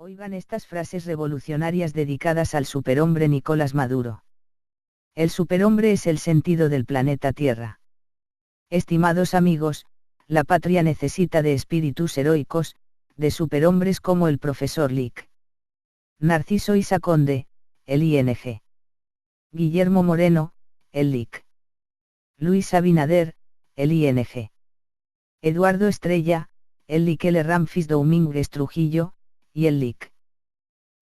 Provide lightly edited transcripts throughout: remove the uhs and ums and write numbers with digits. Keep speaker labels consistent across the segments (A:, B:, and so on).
A: Oigan estas frases revolucionarias dedicadas al superhombre Nicolás Maduro. El superhombre es el sentido del planeta Tierra. Estimados amigos, la patria necesita de espíritus heroicos, de superhombres como el profesor Lick. Narciso Isa Conde, el ING. Guillermo Moreno, el Lic. Luis Abinader, el ING. Eduardo Estrella, el Lic. L. Ramfis Domínguez Trujillo, y el Lic.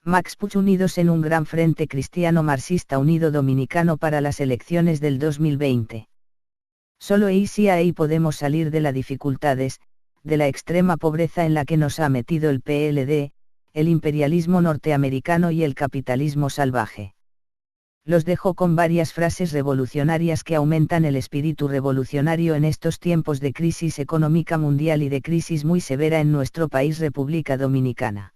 A: Max Puig unidos en un gran frente cristiano marxista unido dominicano para las elecciones del 2020. Solo ahí podemos salir de las dificultades, de la extrema pobreza en la que nos ha metido el PLD, el imperialismo norteamericano y el capitalismo salvaje. Los dejo con varias frases revolucionarias que aumentan el espíritu revolucionario en estos tiempos de crisis económica mundial y de crisis muy severa en nuestro país República Dominicana.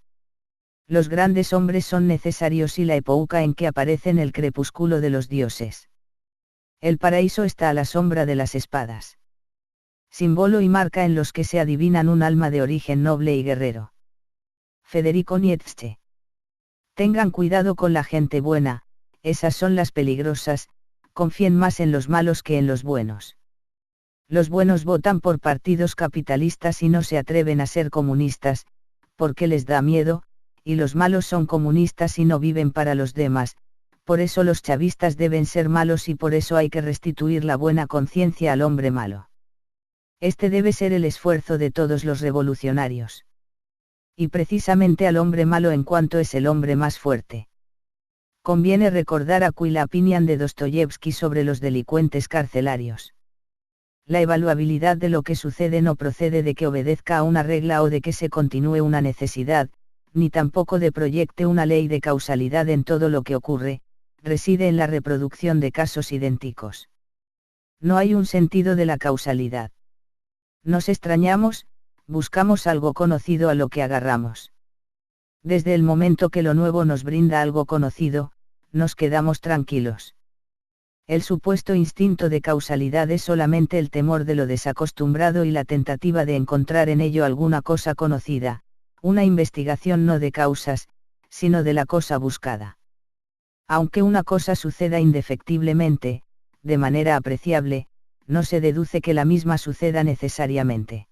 A: Los grandes hombres son necesarios y la época en que aparecen el crepúsculo de los dioses. El paraíso está a la sombra de las espadas. Símbolo y marca en los que se adivinan un alma de origen noble y guerrero. Federico Nietzsche. Tengan cuidado con la gente buena, esas son las peligrosas, confíen más en los malos que en los buenos. Los buenos votan por partidos capitalistas y no se atreven a ser comunistas, porque les da miedo, y los malos son comunistas y no viven para los demás, por eso los chavistas deben ser malos y por eso hay que restituir la buena conciencia al hombre malo. Este debe ser el esfuerzo de todos los revolucionarios. Y precisamente al hombre malo en cuanto es el hombre más fuerte. Conviene recordar aquí la opinión de Dostoyevsky sobre los delincuentes carcelarios. La evaluabilidad de lo que sucede no procede de que obedezca a una regla o de que se continúe una necesidad, ni tampoco de proyecte una ley de causalidad en todo lo que ocurre, reside en la reproducción de casos idénticos. No hay un sentido de la causalidad. Nos extrañamos, buscamos algo conocido a lo que agarramos. Desde el momento que lo nuevo nos brinda algo conocido, nos quedamos tranquilos. El supuesto instinto de causalidad es solamente el temor de lo desacostumbrado y la tentativa de encontrar en ello alguna cosa conocida, una investigación no de causas, sino de la cosa buscada. Aunque una cosa suceda indefectiblemente, de manera apreciable, no se deduce que la misma suceda necesariamente.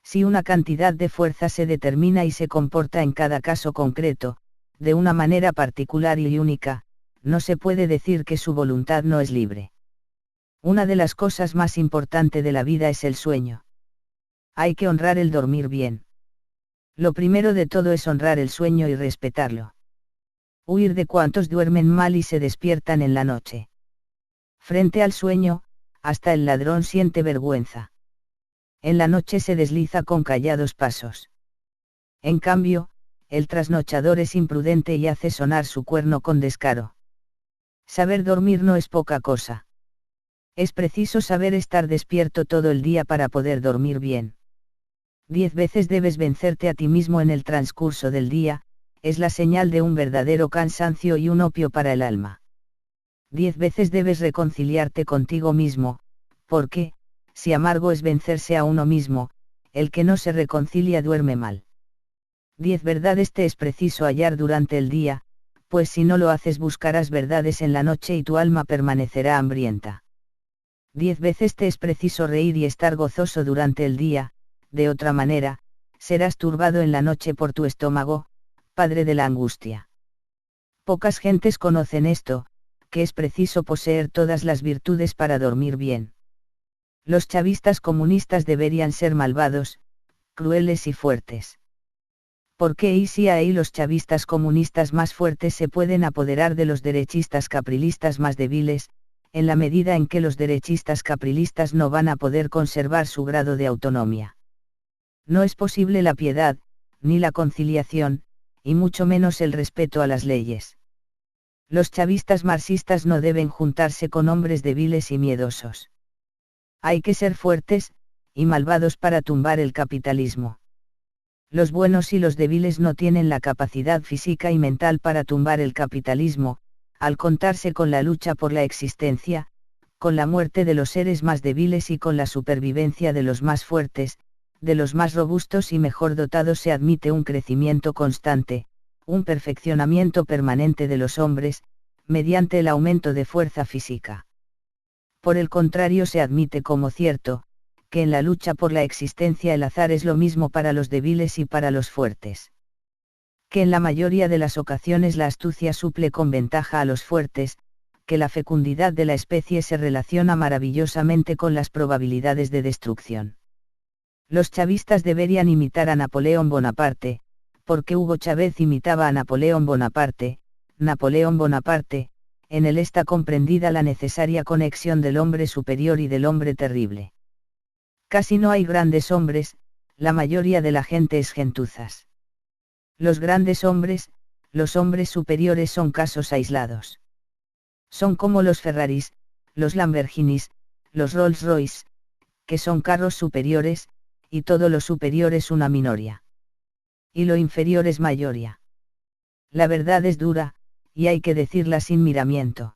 A: Si una cantidad de fuerza se determina y se comporta en cada caso concreto, de una manera particular y única, no se puede decir que su voluntad no es libre. Una de las cosas más importantes de la vida es el sueño. Hay que honrar el dormir bien. Lo primero de todo es honrar el sueño y respetarlo. Huir de cuantos duermen mal y se despiertan en la noche. Frente al sueño, hasta el ladrón siente vergüenza. En la noche se desliza con callados pasos. En cambio, el trasnochador es imprudente y hace sonar su cuerno con descaro. Saber dormir no es poca cosa. Es preciso saber estar despierto todo el día para poder dormir bien. 10 veces debes vencerte a ti mismo en el transcurso del día, es la señal de un verdadero cansancio y un opio para el alma. 10 veces debes reconciliarte contigo mismo, porque, si amargo es vencerse a uno mismo, el que no se reconcilia duerme mal. 10 verdades te es preciso hallar durante el día, pues si no lo haces buscarás verdades en la noche y tu alma permanecerá hambrienta. 10 veces te es preciso reír y estar gozoso durante el día, de otra manera, serás turbado en la noche por tu estómago, padre de la angustia. Pocas gentes conocen esto, que es preciso poseer todas las virtudes para dormir bien. Los chavistas comunistas deberían ser malvados, crueles y fuertes. ¿Por qué y si ahí los chavistas comunistas más fuertes se pueden apoderar de los derechistas caprilistas más débiles, en la medida en que los derechistas caprilistas no van a poder conservar su grado de autonomía? No es posible la piedad, ni la conciliación, y mucho menos el respeto a las leyes. Los chavistas marxistas no deben juntarse con hombres débiles y miedosos. Hay que ser fuertes, y malvados para tumbar el capitalismo. Los buenos y los débiles no tienen la capacidad física y mental para tumbar el capitalismo, al contarse con la lucha por la existencia, con la muerte de los seres más débiles y con la supervivencia de los más fuertes, de los más robustos y mejor dotados se admite un crecimiento constante, un perfeccionamiento permanente de los hombres, mediante el aumento de fuerza física. Por el contrario, se admite como cierto, que en la lucha por la existencia el azar es lo mismo para los débiles y para los fuertes. Que en la mayoría de las ocasiones la astucia suple con ventaja a los fuertes, que la fecundidad de la especie se relaciona maravillosamente con las probabilidades de destrucción. Los chavistas deberían imitar a Napoleón Bonaparte, porque Hugo Chávez imitaba a Napoleón Bonaparte. Napoleón Bonaparte, en él está comprendida la necesaria conexión del hombre superior y del hombre terrible. Casi no hay grandes hombres, la mayoría de la gente es gentuzas. Los grandes hombres, los hombres superiores son casos aislados. Son como los Ferraris, los Lamborghinis, los Rolls Royce, que son carros superiores, y todo lo superior es una minoría. Y lo inferior es mayoría. La verdad es dura, y hay que decirla sin miramiento.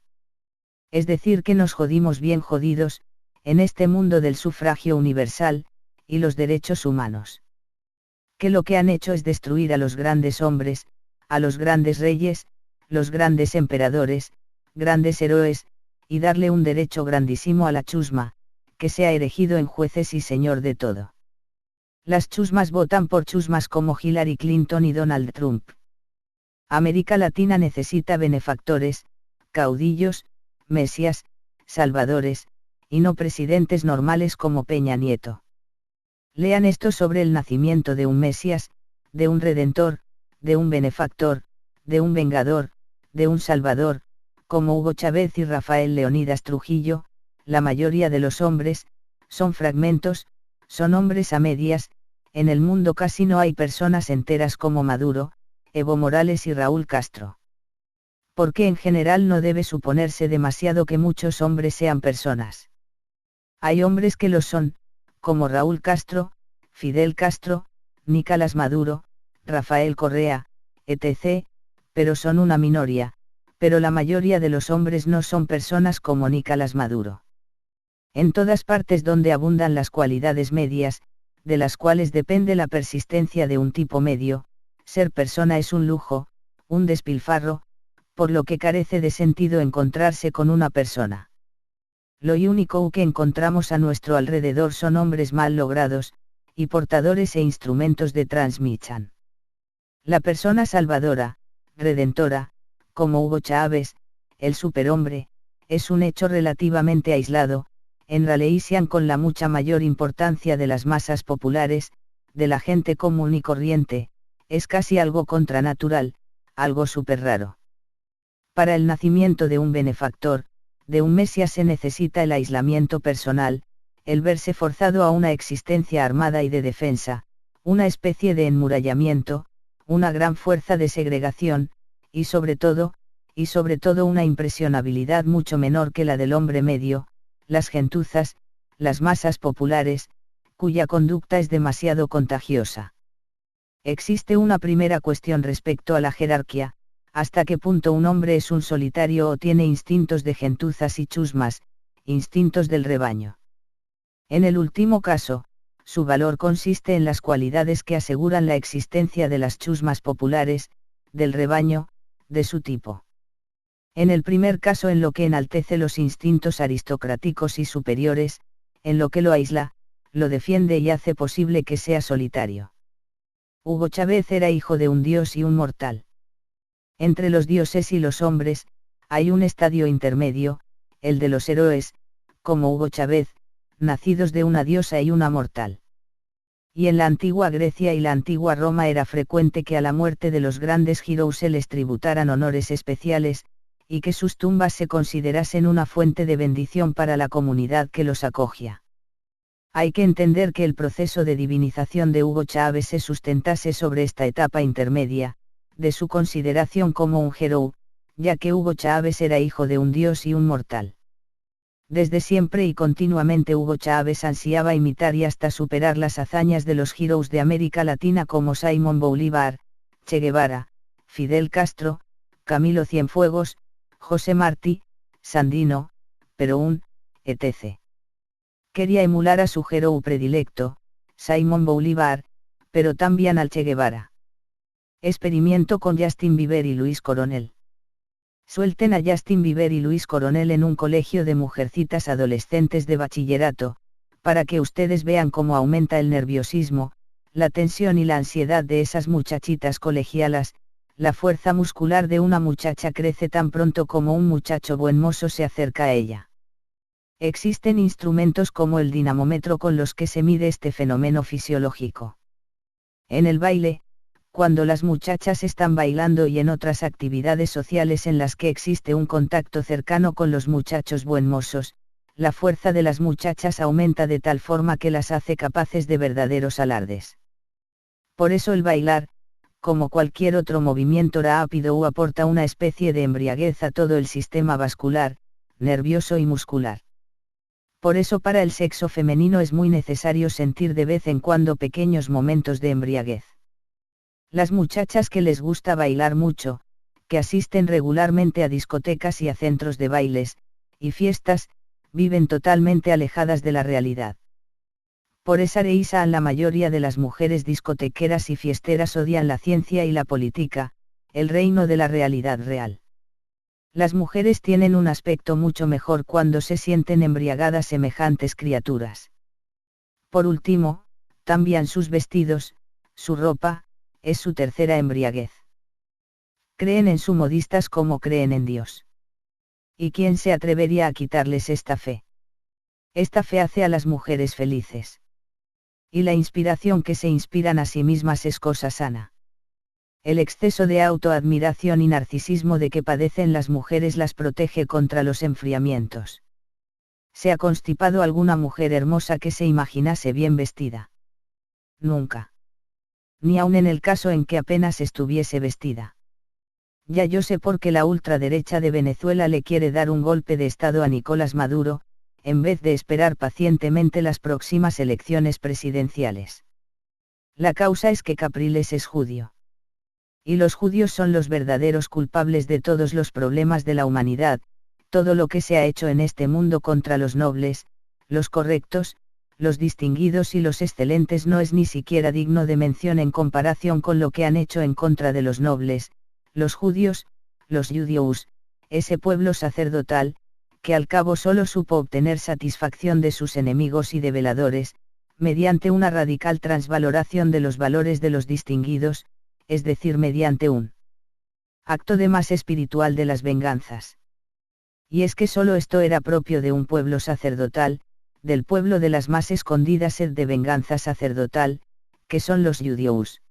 A: Es decir, que nos jodimos bien jodidos, en este mundo del sufragio universal, y los derechos humanos. Que lo que han hecho es destruir a los grandes hombres, a los grandes reyes, los grandes emperadores, grandes héroes, y darle un derecho grandísimo a la chusma, que se ha erigido en jueces y señor de todo. Las chusmas votan por chusmas como Hillary Clinton y Donald Trump. América Latina necesita benefactores, caudillos, mesías, salvadores, y no presidentes normales como Peña Nieto. Lean esto sobre el nacimiento de un mesías, de un redentor, de un benefactor, de un vengador, de un salvador, como Hugo Chávez y Rafael Leónidas Trujillo. La mayoría de los hombres, son fragmentos, son hombres a medias. En el mundo casi no hay personas enteras como Maduro, Evo Morales y Raúl Castro. Porque en general no debe suponerse demasiado que muchos hombres sean personas. Hay hombres que lo son, como Raúl Castro, Fidel Castro, Nicolás Maduro, Rafael Correa, etc., pero son una minoría, pero la mayoría de los hombres no son personas como Nicolás Maduro. En todas partes donde abundan las cualidades medias, de las cuales depende la persistencia de un tipo medio, ser persona es un lujo, un despilfarro, por lo que carece de sentido encontrarse con una persona. Lo único que encontramos a nuestro alrededor son hombres mal logrados, y portadores e instrumentos de transmisión. La persona salvadora, redentora, como Hugo Chávez, el superhombre, es un hecho relativamente aislado, en relación con la mucha mayor importancia de las masas populares, de la gente común y corriente, es casi algo contranatural, algo súper raro. Para el nacimiento de un benefactor, de un mesías se necesita el aislamiento personal, el verse forzado a una existencia armada y de defensa, una especie de enmurallamiento, una gran fuerza de segregación, y sobre todo una impresionabilidad mucho menor que la del hombre medio, las gentuzas, las masas populares, cuya conducta es demasiado contagiosa. Existe una primera cuestión respecto a la jerarquía: hasta qué punto un hombre es un solitario o tiene instintos de gentuzas y chusmas, instintos del rebaño. En el último caso, su valor consiste en las cualidades que aseguran la existencia de las chusmas populares, del rebaño, de su tipo. En el primer caso, en lo que enaltece los instintos aristocráticos y superiores, en lo que lo aísla, lo defiende y hace posible que sea solitario. Hugo Chávez era hijo de un dios y un mortal. Entre los dioses y los hombres, hay un estadio intermedio, el de los héroes, como Hugo Chávez, nacidos de una diosa y una mortal. Y en la antigua Grecia y la antigua Roma era frecuente que a la muerte de los grandes heroes se les tributaran honores especiales, y que sus tumbas se considerasen una fuente de bendición para la comunidad que los acogía. Hay que entender que el proceso de divinización de Hugo Chávez se sustentase sobre esta etapa intermedia, de su consideración como un héroe, ya que Hugo Chávez era hijo de un dios y un mortal. Desde siempre y continuamente Hugo Chávez ansiaba imitar y hasta superar las hazañas de los heroes de América Latina como Simón Bolívar, Che Guevara, Fidel Castro, Camilo Cienfuegos, José Martí, Sandino, Perón, etc. Quería emular a su héroe predilecto, Simón Bolívar, pero también al Che Guevara. Experimento con Justin Bieber y Luis Coronel. Suelten a Justin Bieber y Luis Coronel en un colegio de mujercitas adolescentes de bachillerato, para que ustedes vean cómo aumenta el nerviosismo, la tensión y la ansiedad de esas muchachitas colegialas. La fuerza muscular de una muchacha crece tan pronto como un muchacho buen mozo se acerca a ella. Existen instrumentos como el dinamómetro con los que se mide este fenómeno fisiológico. En el baile, cuando las muchachas están bailando y en otras actividades sociales en las que existe un contacto cercano con los muchachos buen mozos, la fuerza de las muchachas aumenta de tal forma que las hace capaces de verdaderos alardes. Por eso el bailar, como cualquier otro movimiento rápido, aporta una especie de embriaguez a todo el sistema vascular, nervioso y muscular. Por eso para el sexo femenino es muy necesario sentir de vez en cuando pequeños momentos de embriaguez. Las muchachas que les gusta bailar mucho, que asisten regularmente a discotecas y a centros de bailes, y fiestas, viven totalmente alejadas de la realidad. Por esa razón la mayoría de las mujeres discotequeras y fiesteras odian la ciencia y la política, el reino de la realidad real. Las mujeres tienen un aspecto mucho mejor cuando se sienten embriagadas semejantes criaturas. Por último, también sus vestidos, su ropa, es su tercera embriaguez. Creen en su modistas como creen en Dios. ¿Y quién se atrevería a quitarles esta fe? Esta fe hace a las mujeres felices. Y la inspiración que se inspiran a sí mismas es cosa sana. El exceso de autoadmiración y narcisismo de que padecen las mujeres las protege contra los enfriamientos. ¿Se ha constipado alguna mujer hermosa que se imaginase bien vestida? Nunca. Ni aun en el caso en que apenas estuviese vestida. Ya yo sé por qué la ultraderecha de Venezuela le quiere dar un golpe de estado a Nicolás Maduro, en vez de esperar pacientemente las próximas elecciones presidenciales. La causa es que Capriles es judío. Y los judíos son los verdaderos culpables de todos los problemas de la humanidad, todo lo que se ha hecho en este mundo contra los nobles, los correctos, los distinguidos y los excelentes no es ni siquiera digno de mención en comparación con lo que han hecho en contra de los nobles, los judíos, los judíos, ese pueblo sacerdotal, que al cabo solo supo obtener satisfacción de sus enemigos y develadores, mediante una radical transvaloración de los valores de los distinguidos, es decir, mediante un acto de más espiritual de las venganzas. Y es que solo esto era propio de un pueblo sacerdotal, del pueblo de las más escondidas sed de venganza sacerdotal, que son los judíos.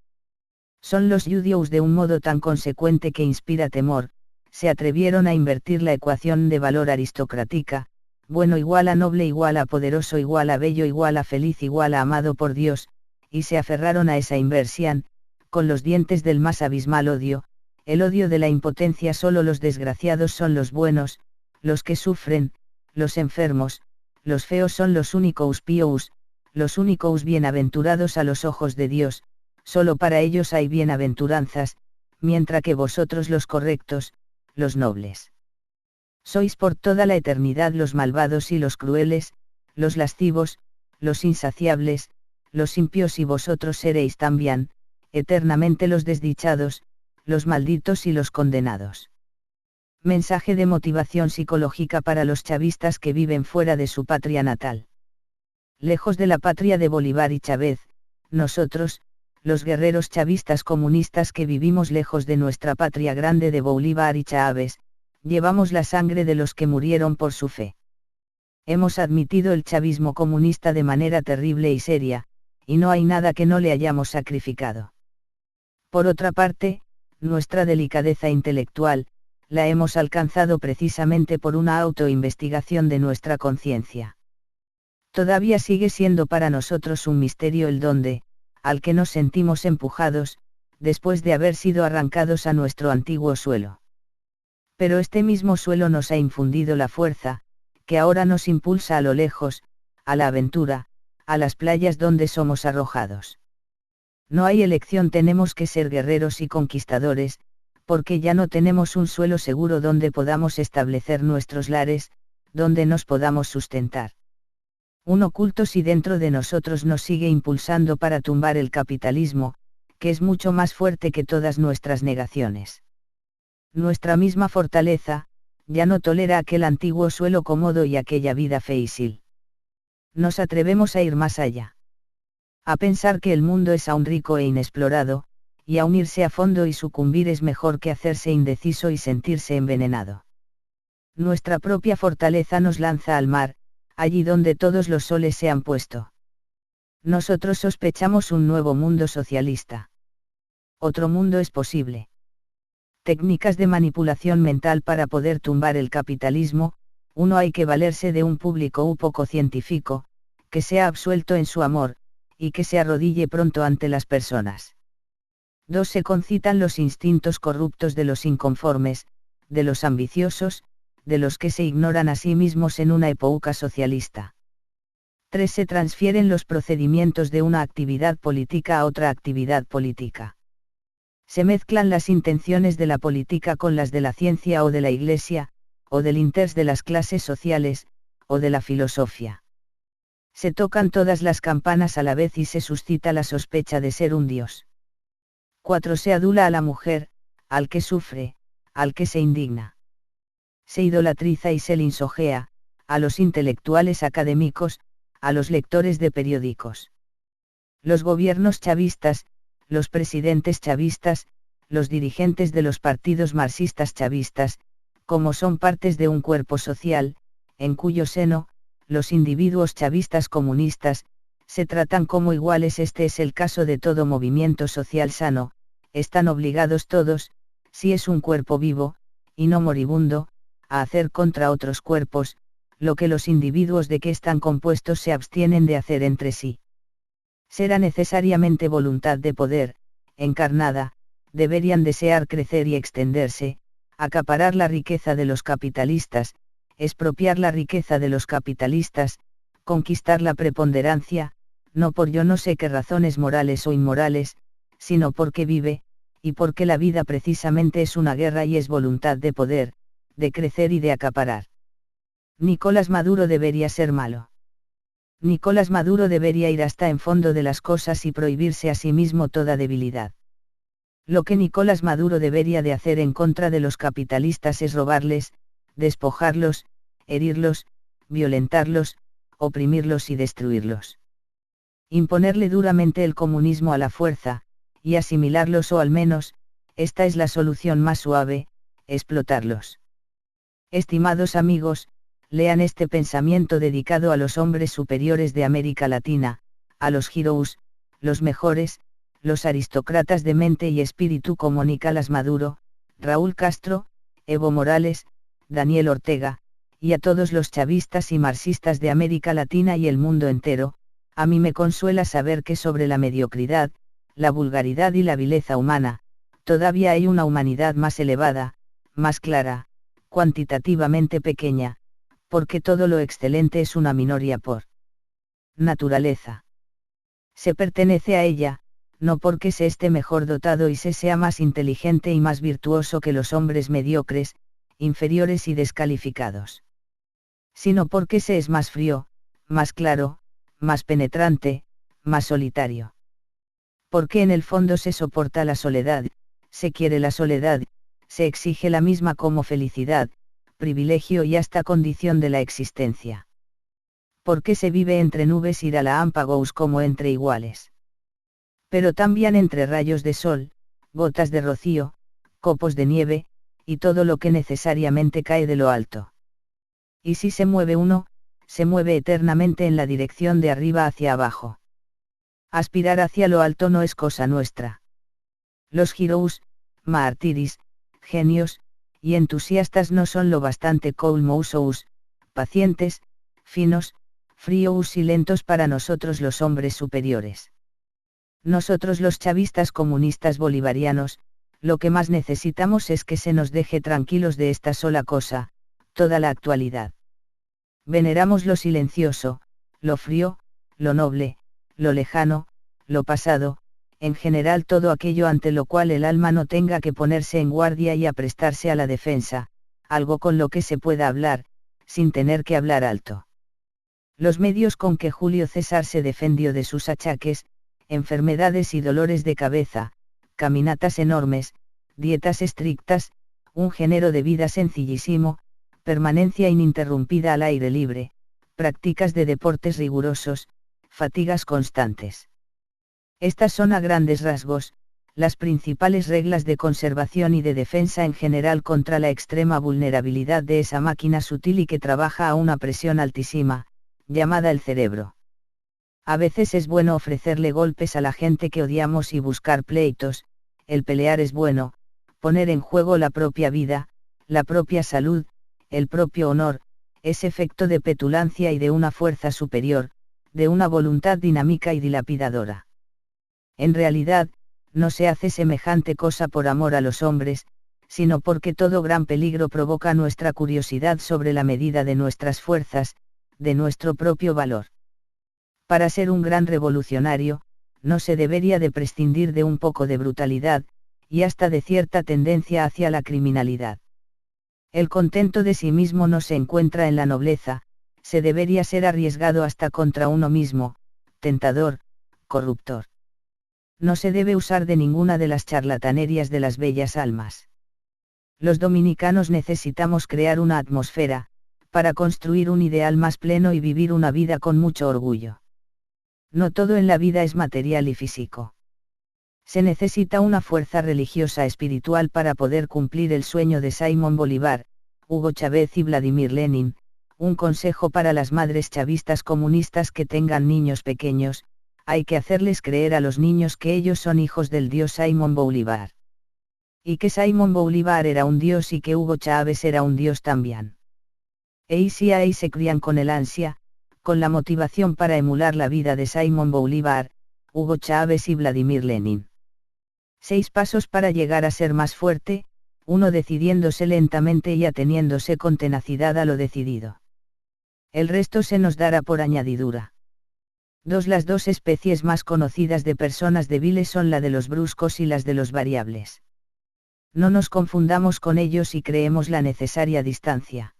A: Son los judíos de un modo tan consecuente que inspira temor, se atrevieron a invertir la ecuación de valor aristocrática, bueno igual a noble igual a poderoso igual a bello igual a feliz igual a amado por Dios, y se aferraron a esa inversión, con los dientes del más abismal odio, el odio de la impotencia. Solo los desgraciados son los buenos, los que sufren, los enfermos, los feos son los únicos píos, los únicos bienaventurados a los ojos de Dios, solo para ellos hay bienaventuranzas, mientras que vosotros los correctos, los nobles, sois por toda la eternidad los malvados y los crueles, los lascivos, los insaciables, los impios y vosotros seréis también, eternamente los desdichados, los malditos y los condenados. Mensaje de motivación psicológica para los chavistas que viven fuera de su patria natal. Lejos de la patria de Bolívar y Chávez, nosotros, los guerreros chavistas comunistas que vivimos lejos de nuestra patria grande de Bolívar y Chávez, llevamos la sangre de los que murieron por su fe. Hemos admitido el chavismo comunista de manera terrible y seria, y no hay nada que no le hayamos sacrificado. Por otra parte, nuestra delicadeza intelectual, la hemos alcanzado precisamente por una autoinvestigación de nuestra conciencia. Todavía sigue siendo para nosotros un misterio el dónde, al que nos sentimos empujados, después de haber sido arrancados a nuestro antiguo suelo. Pero este mismo suelo nos ha infundido la fuerza, que ahora nos impulsa a lo lejos, a la aventura, a las playas donde somos arrojados. No hay elección, tenemos que ser guerreros y conquistadores, porque ya no tenemos un suelo seguro donde podamos establecer nuestros lares, donde nos podamos sustentar. Un oculto sí dentro de nosotros nos sigue impulsando para tumbar el capitalismo, que es mucho más fuerte que todas nuestras negaciones. Nuestra misma fortaleza, ya no tolera aquel antiguo suelo cómodo y aquella vida feisil. Nos atrevemos a ir más allá. A pensar que el mundo es aún rico e inexplorado, y a unirse a fondo y sucumbir es mejor que hacerse indeciso y sentirse envenenado. Nuestra propia fortaleza nos lanza al mar, allí donde todos los soles se han puesto. Nosotros sospechamos un nuevo mundo socialista. Otro mundo es posible. Técnicas de manipulación mental para poder tumbar el capitalismo. Uno, hay que valerse de un público un poco científico, que sea absuelto en su amor, y que se arrodille pronto ante las personas. 2. Se concitan los instintos corruptos de los inconformes, de los ambiciosos, de los que se ignoran a sí mismos en una época socialista. 3. Se transfieren los procedimientos de una actividad política a otra actividad política. Se mezclan las intenciones de la política con las de la ciencia o de la Iglesia, o del interés de las clases sociales, o de la filosofía. Se tocan todas las campanas a la vez y se suscita la sospecha de ser un dios. 4. Se adula a la mujer, al que sufre, al que se indigna. Se idolatriza y se lisonjea, a los intelectuales académicos, a los lectores de periódicos. Los gobiernos chavistas, los presidentes chavistas, los dirigentes de los partidos marxistas chavistas, como son partes de un cuerpo social, en cuyo seno, los individuos chavistas comunistas, se tratan como iguales. Este es el caso de todo movimiento social sano, están obligados todos, si es un cuerpo vivo, y no moribundo, a hacer contra otros cuerpos, lo que los individuos de que están compuestos se abstienen de hacer entre sí. Será necesariamente voluntad de poder, encarnada, deberían desear crecer y extenderse, acaparar la riqueza de los capitalistas, expropiar la riqueza de los capitalistas, conquistar la preponderancia, no por yo no sé qué razones morales o inmorales, sino porque vive, y porque la vida precisamente es una guerra y es voluntad de poder, de crecer y de acaparar. Nicolás Maduro debería ser malo. Nicolás Maduro debería ir hasta en fondo de las cosas y prohibirse a sí mismo toda debilidad. Lo que Nicolás Maduro debería de hacer en contra de los capitalistas es robarles, despojarlos, herirlos, violentarlos, oprimirlos y destruirlos. Imponerle duramente el comunismo a la fuerza, y asimilarlos, o al menos, esta es la solución más suave, explotarlos. Estimados amigos, lean este pensamiento dedicado a los hombres superiores de América Latina, a los heroes, los mejores, los aristócratas de mente y espíritu como Nicolás Maduro, Raúl Castro, Evo Morales, Daniel Ortega, y a todos los chavistas y marxistas de América Latina y el mundo entero. A mí me consuela saber que sobre la mediocridad, la vulgaridad y la vileza humana, todavía hay una humanidad más elevada, más clara, cuantitativamente pequeña, porque todo lo excelente es una minoría por naturaleza. Se pertenece a ella, no porque se esté mejor dotado y se sea más inteligente y más virtuoso que los hombres mediocres, inferiores y descalificados, sino porque se es más frío, más claro, más penetrante, más solitario. Porque en el fondo se soporta la soledad, se quiere la soledad, se exige la misma como felicidad, privilegio y hasta condición de la existencia. Porque se vive entre nubes y relámpagos como entre iguales. Pero también entre rayos de sol, gotas de rocío, copos de nieve, y todo lo que necesariamente cae de lo alto. Y si se mueve uno, se mueve eternamente en la dirección de arriba hacia abajo. Aspirar hacia lo alto no es cosa nuestra. Los heroes, mártires, genios, y entusiastas no son lo bastante coolmousos, pacientes, finos, fríos y lentos para nosotros los hombres superiores. Nosotros los chavistas comunistas bolivarianos, lo que más necesitamos es que se nos deje tranquilos de esta sola cosa, toda la actualidad. Veneramos lo silencioso, lo frío, lo noble, lo lejano, lo pasado, en general todo aquello ante lo cual el alma no tenga que ponerse en guardia y aprestarse a la defensa, algo con lo que se pueda hablar, sin tener que hablar alto. Los medios con que Julio César se defendió de sus achaques, enfermedades y dolores de cabeza, caminatas enormes, dietas estrictas, un género de vida sencillísimo, permanencia ininterrumpida al aire libre, prácticas de deportes rigurosos, fatigas constantes. Estas son a grandes rasgos, las principales reglas de conservación y de defensa en general contra la extrema vulnerabilidad de esa máquina sutil y que trabaja a una presión altísima, llamada el cerebro. A veces es bueno ofrecerle golpes a la gente que odiamos y buscar pleitos, el pelear es bueno, poner en juego la propia vida, la propia salud, el propio honor, es efecto de petulancia y de una fuerza superior, de una voluntad dinámica y dilapidadora. En realidad, no se hace semejante cosa por amor a los hombres, sino porque todo gran peligro provoca nuestra curiosidad sobre la medida de nuestras fuerzas, de nuestro propio valor. Para ser un gran revolucionario, no se debería de prescindir de un poco de brutalidad, y hasta de cierta tendencia hacia la criminalidad. El contento de sí mismo no se encuentra en la nobleza, se debería ser arriesgado hasta contra uno mismo, tentador, corruptor. No se debe usar de ninguna de las charlatanerías de las bellas almas. Los dominicanos necesitamos crear una atmósfera, para construir un ideal más pleno y vivir una vida con mucho orgullo. No todo en la vida es material y físico. Se necesita una fuerza religiosa espiritual para poder cumplir el sueño de Simón Bolívar, Hugo Chávez y Vladimir Lenin, un consejo para las madres chavistas comunistas que tengan niños pequeños, hay que hacerles creer a los niños que ellos son hijos del dios Simón Bolívar. Y que Simón Bolívar era un dios y que Hugo Chávez era un dios también. Y si ahí se crían con el ansia, con la motivación para emular la vida de Simón Bolívar, Hugo Chávez y Vladimir Lenin. 6 pasos para llegar a ser más fuerte, 1 decidiéndose lentamente y ateniéndose con tenacidad a lo decidido. El resto se nos dará por añadidura. 2 Las dos especies más conocidas de personas débiles son la de los bruscos y las de los variables. No nos confundamos con ellos y creemos la necesaria distancia.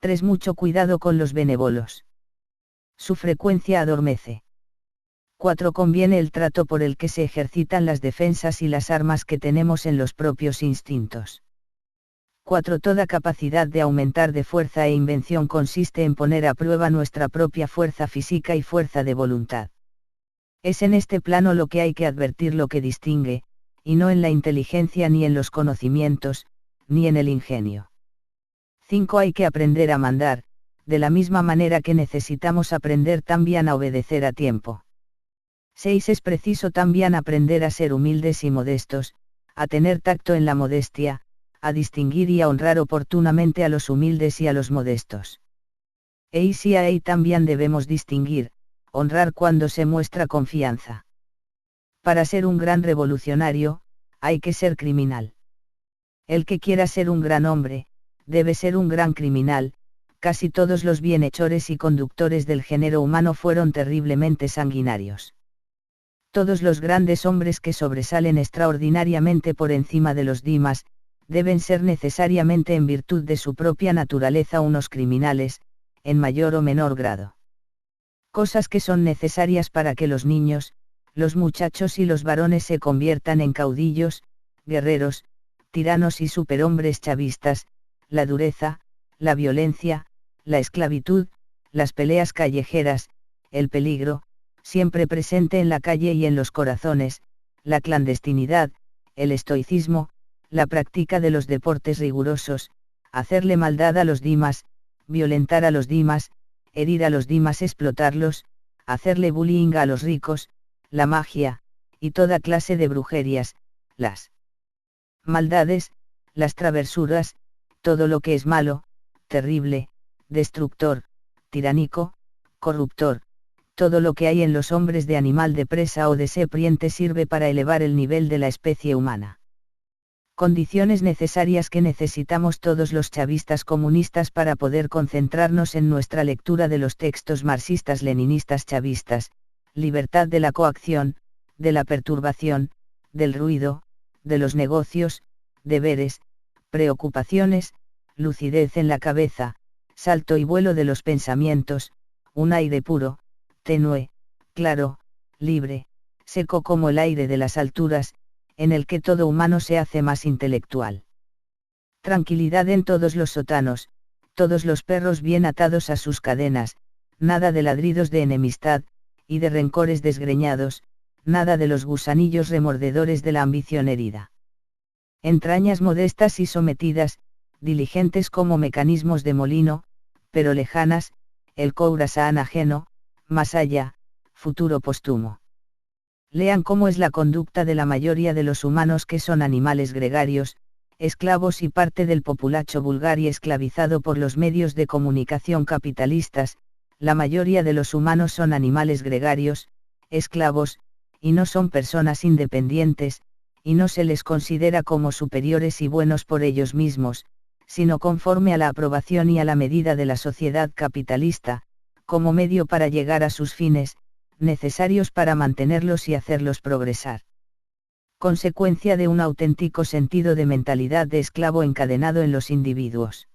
A: 3 Mucho cuidado con los benévolos. Su frecuencia adormece. 4 Conviene el trato por el que se ejercitan las defensas y las armas que tenemos en los propios instintos. 4 Toda capacidad de aumentar de fuerza e invención consiste en poner a prueba nuestra propia fuerza física y fuerza de voluntad. Es en este plano lo que hay que advertir lo que distingue, y no en la inteligencia ni en los conocimientos, ni en el ingenio. 5 Hay que aprender a mandar, de la misma manera que necesitamos aprender también a obedecer a tiempo. 6 Es preciso también aprender a ser humildes y modestos, a tener tacto en la modestia, a distinguir y a honrar oportunamente a los humildes y a los modestos. Y si ahí también debemos distinguir, honrar cuando se muestra confianza. Para ser un gran revolucionario, hay que ser criminal. El que quiera ser un gran hombre, debe ser un gran criminal. Casi todos los bienhechores y conductores del género humano fueron terriblemente sanguinarios. Todos los grandes hombres que sobresalen extraordinariamente por encima de los demás, deben ser necesariamente en virtud de su propia naturaleza unos criminales, en mayor o menor grado. Cosas que son necesarias para que los niños, los muchachos y los varones se conviertan en caudillos, guerreros, tiranos y superhombres chavistas, la dureza, la violencia, la esclavitud, las peleas callejeras, el peligro, siempre presente en la calle y en los corazones, la clandestinidad, el estoicismo, la práctica de los deportes rigurosos, hacerle maldad a los demás, violentar a los demás, herir a los demás, explotarlos, hacerle bullying a los ricos, la magia, y toda clase de brujerías, las maldades, las travesuras, todo lo que es malo, terrible, destructor, tiránico, corruptor, todo lo que hay en los hombres de animal de presa o de serpiente sirve para elevar el nivel de la especie humana. Condiciones necesarias que necesitamos todos los chavistas comunistas para poder concentrarnos en nuestra lectura de los textos marxistas-leninistas chavistas: libertad de la coacción, de la perturbación, del ruido, de los negocios, deberes, preocupaciones, lucidez en la cabeza, salto y vuelo de los pensamientos, un aire puro, tenue, claro, libre, seco como el aire de las alturas, en el que todo humano se hace más intelectual. Tranquilidad en todos los sótanos, todos los perros bien atados a sus cadenas, nada de ladridos de enemistad, y de rencores desgreñados, nada de los gusanillos remordedores de la ambición herida. Entrañas modestas y sometidas, diligentes como mecanismos de molino, pero lejanas, el corazón ajeno, más allá, futuro póstumo. Lean cómo es la conducta de la mayoría de los humanos que son animales gregarios, esclavos y parte del populacho vulgar y esclavizado por los medios de comunicación capitalistas. La mayoría de los humanos son animales gregarios, esclavos, y no son personas independientes, y no se les considera como superiores y buenos por ellos mismos, sino conforme a la aprobación y a la medida de la sociedad capitalista, como medio para llegar a sus fines, necesarios para mantenerlos y hacerlos progresar. Consecuencia de un auténtico sentido de mentalidad de esclavo encadenado en los individuos.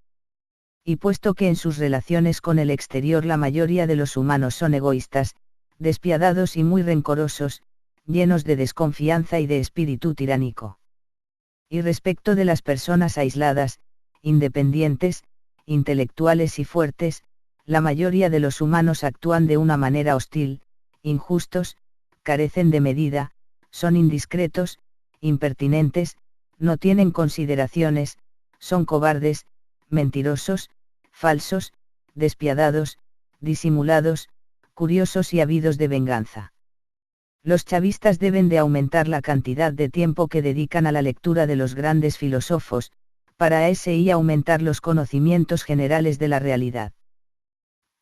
A: Y puesto que en sus relaciones con el exterior la mayoría de los humanos son egoístas, despiadados y muy rencorosos, llenos de desconfianza y de espíritu tiránico. Y respecto de las personas aisladas, independientes, intelectuales y fuertes, la mayoría de los humanos actúan de una manera hostil, injustos, carecen de medida, son indiscretos, impertinentes, no tienen consideraciones, son cobardes, mentirosos, falsos, despiadados, disimulados, curiosos y ávidos de venganza. Los chavistas deben de aumentar la cantidad de tiempo que dedican a la lectura de los grandes filósofos, para y aumentar los conocimientos generales de la realidad.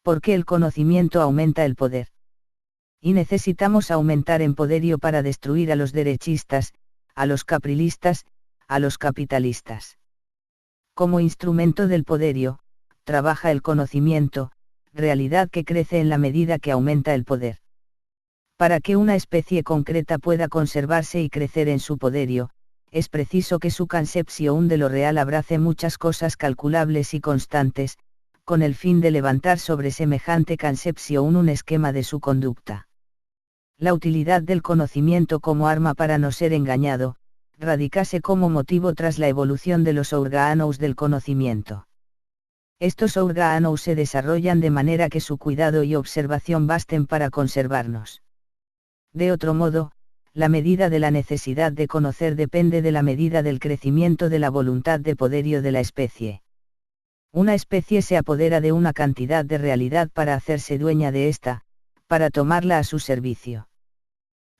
A: Porque el conocimiento aumenta el poder. Y necesitamos aumentar en poderío para destruir a los derechistas, a los caprilistas, a los capitalistas. Como instrumento del poderío, trabaja el conocimiento, realidad que crece en la medida que aumenta el poder. Para que una especie concreta pueda conservarse y crecer en su poderío, es preciso que su concepción de lo real abrace muchas cosas calculables y constantes, con el fin de levantar sobre semejante concepción un esquema de su conducta. La utilidad del conocimiento como arma para no ser engañado, radicase como motivo tras la evolución de los órganos del conocimiento. Estos órganos se desarrollan de manera que su cuidado y observación basten para conservarnos. De otro modo, la medida de la necesidad de conocer depende de la medida del crecimiento de la voluntad de poderío de la especie. Una especie se apodera de una cantidad de realidad para hacerse dueña de esta, para tomarla a su servicio.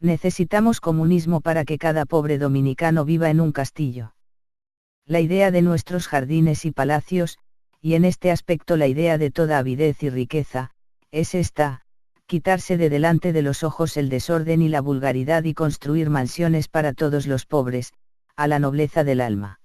A: Necesitamos comunismo para que cada pobre dominicano viva en un castillo. La idea de nuestros jardines y palacios, y en este aspecto la idea de toda avidez y riqueza, es esta: quitarse de delante de los ojos el desorden y la vulgaridad y construir mansiones para todos los pobres, a la nobleza del alma.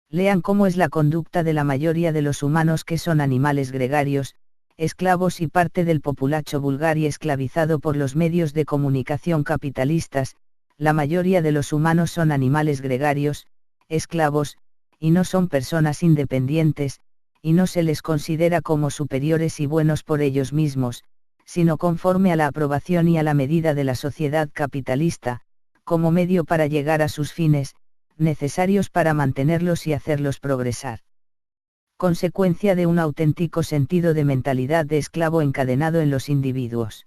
A: Lean cómo es la conducta de la mayoría de los humanos que son animales gregarios, esclavos y parte del populacho vulgar y esclavizado por los medios de comunicación capitalistas. La mayoría de los humanos son animales gregarios, esclavos, y no son personas independientes, y no se les considera como superiores y buenos por ellos mismos, sino conforme a la aprobación y a la medida de la sociedad capitalista, como medio para llegar a sus fines, necesarios para mantenerlos y hacerlos progresar. Consecuencia de un auténtico sentido de mentalidad de esclavo encadenado en los individuos.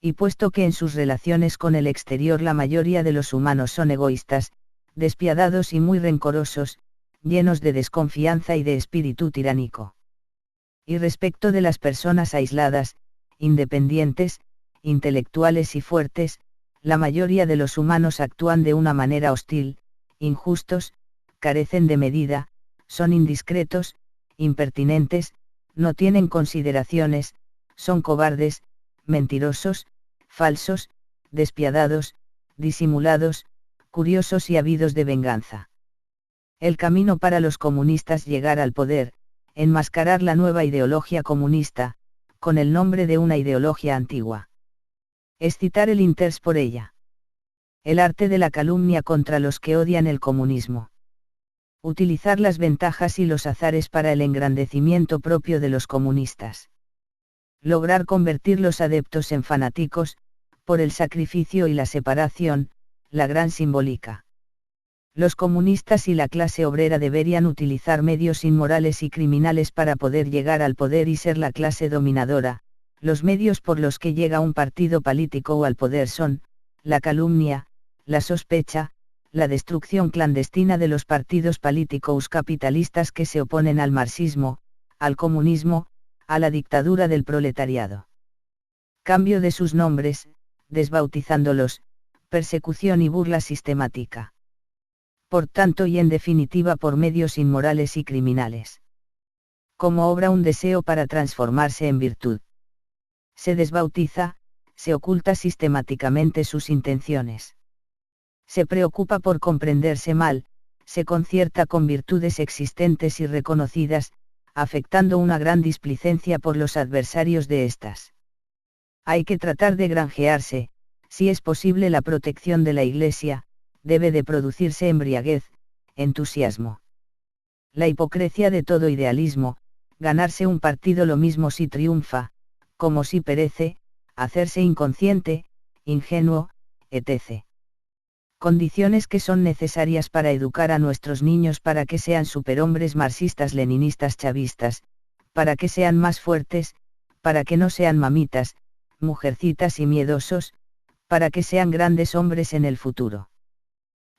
A: Y puesto que en sus relaciones con el exterior la mayoría de los humanos son egoístas, despiadados y muy rencorosos, llenos de desconfianza y de espíritu tiránico. Y respecto de las personas aisladas, independientes, intelectuales y fuertes, la mayoría de los humanos actúan de una manera hostil, injustos, carecen de medida, son indiscretos, impertinentes, no tienen consideraciones, son cobardes, mentirosos, falsos, despiadados, disimulados, curiosos y ávidos de venganza. El camino para los comunistas llegar al poder, enmascarar la nueva ideología comunista, con el nombre de una ideología antigua. Es citar el interés por ella. El arte de la calumnia contra los que odian el comunismo. Utilizar las ventajas y los azares para el engrandecimiento propio de los comunistas. Lograr convertir los adeptos en fanáticos, por el sacrificio y la separación, la gran simbólica. Los comunistas y la clase obrera deberían utilizar medios inmorales y criminales para poder llegar al poder y ser la clase dominadora. Los medios por los que llega un partido político o al poder son, la calumnia, la sospecha, la destrucción clandestina de los partidos políticos capitalistas que se oponen al marxismo, al comunismo, a la dictadura del proletariado. Cambio de sus nombres, desbautizándolos, persecución y burla sistemática. Por tanto y en definitiva por medios inmorales y criminales. Como obra un deseo para transformarse en virtud. Se desbautiza, se oculta sistemáticamente sus intenciones. Se preocupa por comprenderse mal, se concierta con virtudes existentes y reconocidas, afectando una gran displicencia por los adversarios de estas. Hay que tratar de granjearse, si es posible la protección de la Iglesia, debe de producirse embriaguez, entusiasmo. La hipocresía de todo idealismo, ganarse un partido lo mismo si triunfa, como si perece, hacerse inconsciente, ingenuo, etc. Condiciones que son necesarias para educar a nuestros niños para que sean superhombres marxistas, leninistas, chavistas, para que sean más fuertes, para que no sean mamitas, mujercitas y miedosos, para que sean grandes hombres en el futuro.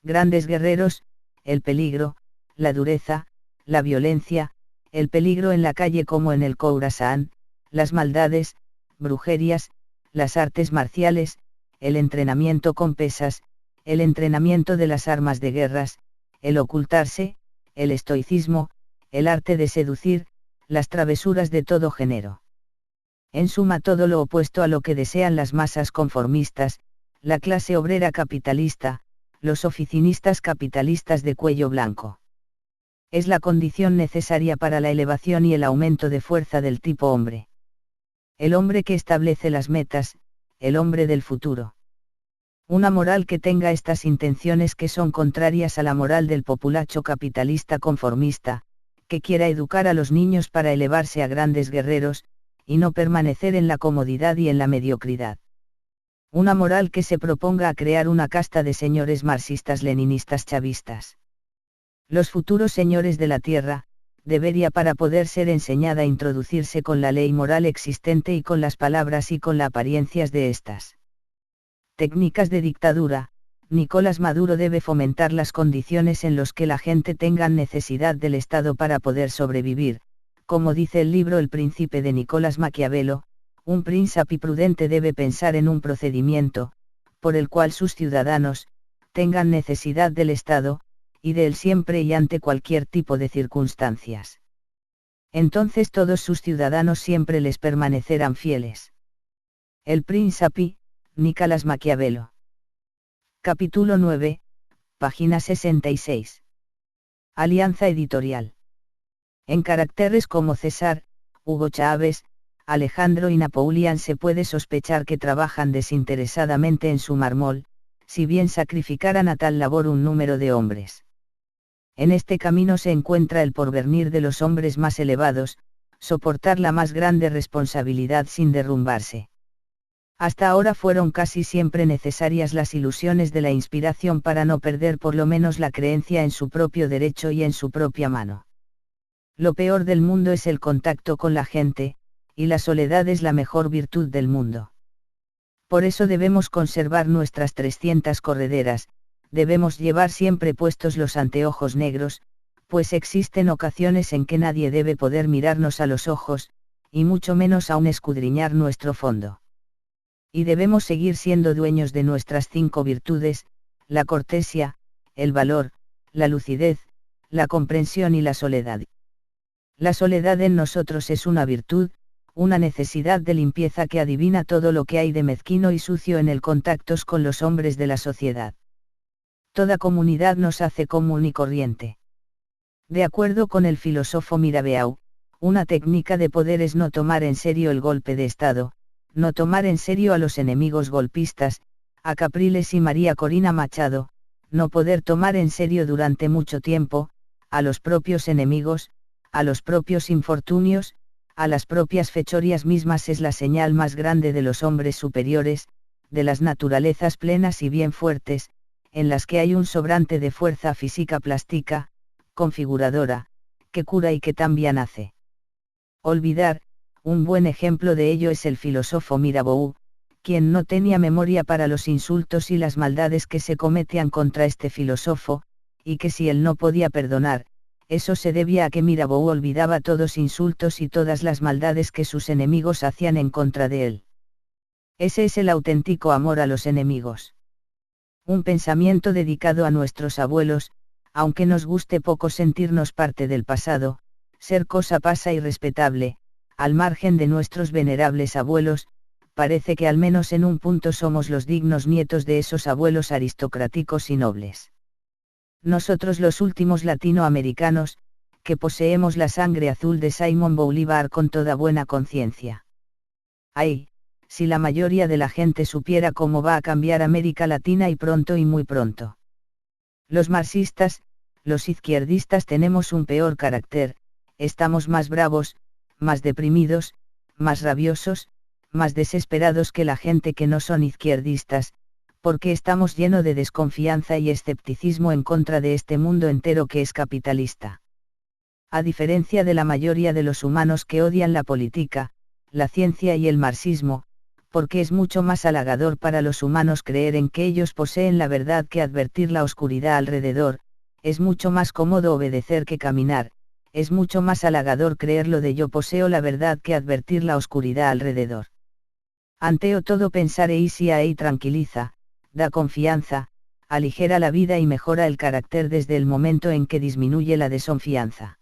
A: Grandes guerreros, el peligro, la dureza, la violencia, el peligro en la calle como en el Khorasan, las maldades, brujerías, las artes marciales, el entrenamiento con pesas, el entrenamiento de las armas de guerras, el ocultarse, el estoicismo, el arte de seducir, las travesuras de todo género. En suma todo lo opuesto a lo que desean las masas conformistas, la clase obrera capitalista, los oficinistas capitalistas de cuello blanco. Es la condición necesaria para la elevación y el aumento de fuerza del tipo hombre. El hombre que establece las metas, el hombre del futuro. Una moral que tenga estas intenciones que son contrarias a la moral del populacho capitalista conformista, que quiera educar a los niños para elevarse a grandes guerreros, y no permanecer en la comodidad y en la mediocridad. Una moral que se proponga a crear una casta de señores marxistas, leninistas, chavistas. Los futuros señores de la tierra, debería para poder ser enseñada a introducirse con la ley moral existente y con las palabras y con las apariencias de estas. Técnicas de dictadura. Nicolás Maduro debe fomentar las condiciones en las que la gente tenga necesidad del Estado para poder sobrevivir, como dice el libro El Príncipe de Nicolás Maquiavelo, un príncipe prudente debe pensar en un procedimiento, por el cual sus ciudadanos, tengan necesidad del Estado, y de él siempre y ante cualquier tipo de circunstancias. Entonces todos sus ciudadanos siempre les permanecerán fieles. El Príncipe, Nicolás Maquiavelo. Capítulo 9, página 66. Alianza editorial. En caracteres como César, Hugo Chávez, Alejandro y Napoleón se puede sospechar que trabajan desinteresadamente en su mármol, si bien sacrificaran a tal labor un número de hombres. En este camino se encuentra el porvenir de los hombres más elevados, soportar la más grande responsabilidad sin derrumbarse. Hasta ahora fueron casi siempre necesarias las ilusiones de la inspiración para no perder por lo menos la creencia en su propio derecho y en su propia mano. Lo peor del mundo es el contacto con la gente, y la soledad es la mejor virtud del mundo. Por eso debemos conservar nuestras 300 correderas, debemos llevar siempre puestos los anteojos negros, pues existen ocasiones en que nadie debe poder mirarnos a los ojos, y mucho menos aún escudriñar nuestro fondo. Y debemos seguir siendo dueños de nuestras 5 virtudes, la cortesía, el valor, la lucidez, la comprensión y la soledad. La soledad en nosotros es una virtud, una necesidad de limpieza que adivina todo lo que hay de mezquino y sucio en el contacto con los hombres de la sociedad. Toda comunidad nos hace común y corriente. De acuerdo con el filósofo Mirabeau, una técnica de poder es no tomar en serio el golpe de Estado, no tomar en serio a los enemigos golpistas, a Capriles y María Corina Machado, no poder tomar en serio durante mucho tiempo, a los propios enemigos, a los propios infortunios, a las propias fechorías mismas es la señal más grande de los hombres superiores, de las naturalezas plenas y bien fuertes, en las que hay un sobrante de fuerza física plástica, configuradora, que cura y que también hace. Olvidar, un buen ejemplo de ello es el filósofo Mirabeau, quien no tenía memoria para los insultos y las maldades que se cometían contra este filósofo, y que si él no podía perdonar, eso se debía a que Mirabeau olvidaba todos insultos y todas las maldades que sus enemigos hacían en contra de él. Ese es el auténtico amor a los enemigos. Un pensamiento dedicado a nuestros abuelos, aunque nos guste poco sentirnos parte del pasado, ser cosa pasa y respetable, al margen de nuestros venerables abuelos, parece que al menos en un punto somos los dignos nietos de esos abuelos aristocráticos y nobles. Nosotros los últimos latinoamericanos, que poseemos la sangre azul de Simón Bolívar con toda buena conciencia. Ay, si la mayoría de la gente supiera cómo va a cambiar América Latina y pronto y muy pronto. Los marxistas, los izquierdistas tenemos un peor carácter, estamos más bravos, más deprimidos, más rabiosos, más desesperados que la gente que no son izquierdistas, porque estamos llenos de desconfianza y escepticismo en contra de este mundo entero que es capitalista. A diferencia de la mayoría de los humanos que odian la política, la ciencia y el marxismo, porque es mucho más halagador para los humanos creer en que ellos poseen la verdad que advertir la oscuridad alrededor, es mucho más cómodo obedecer que caminar, es mucho más halagador creer lo de yo poseo la verdad que advertir la oscuridad alrededor. Anteo todo pensar eisia y tranquiliza, da confianza, aligera la vida y mejora el carácter desde el momento en que disminuye la desconfianza.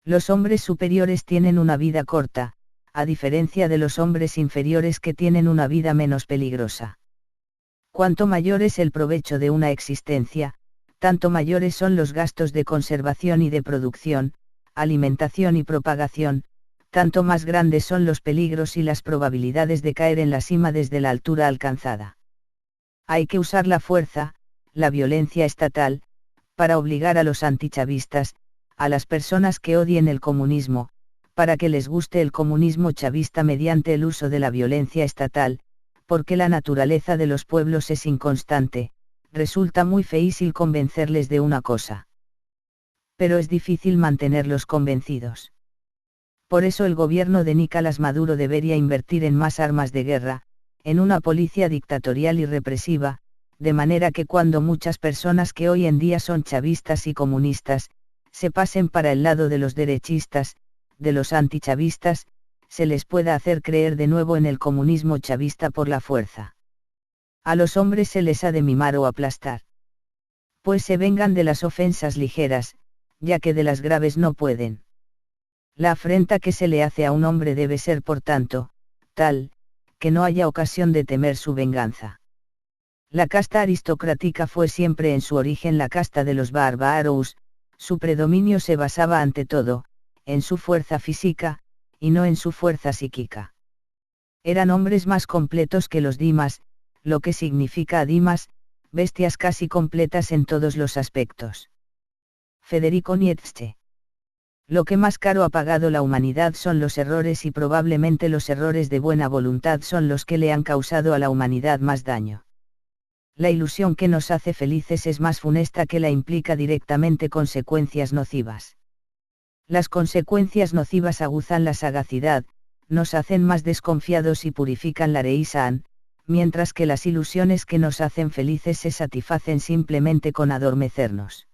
A: Los hombres superiores tienen una vida corta, a diferencia de los hombres inferiores que tienen una vida menos peligrosa. Cuanto mayor es el provecho de una existencia, tanto mayores son los gastos de conservación y de producción, alimentación y propagación, tanto más grandes son los peligros y las probabilidades de caer en la cima desde la altura alcanzada. Hay que usar la fuerza, la violencia estatal, para obligar a los antichavistas, a las personas que odien el comunismo, para que les guste el comunismo chavista mediante el uso de la violencia estatal, porque la naturaleza de los pueblos es inconstante, resulta muy difícil convencerles de una cosa. Pero es difícil mantenerlos convencidos. Por eso el gobierno de Nicolás Maduro debería invertir en más armas de guerra, en una policía dictatorial y represiva, de manera que cuando muchas personas que hoy en día son chavistas y comunistas, se pasen para el lado de los derechistas, de los antichavistas, se les pueda hacer creer de nuevo en el comunismo chavista por la fuerza. A los hombres se les ha de mimar o aplastar. Pues se vengan de las ofensas ligeras, ya que de las graves no pueden. La afrenta que se le hace a un hombre debe ser por tanto, tal, que no haya ocasión de temer su venganza. La casta aristocrática fue siempre en su origen la casta de los bárbaros, su predominio se basaba ante todo, en su fuerza física, y no en su fuerza psíquica. Eran hombres más completos que los dimas, lo que significa dimas, bestias casi completas en todos los aspectos. Federico Nietzsche. Lo que más caro ha pagado la humanidad son los errores y probablemente los errores de buena voluntad son los que le han causado a la humanidad más daño. La ilusión que nos hace felices es más funesta que la implica directamente consecuencias nocivas. Las consecuencias nocivas aguzan la sagacidad, nos hacen más desconfiados y purifican la reísan, mientras que las ilusiones que nos hacen felices se satisfacen simplemente con adormecernos.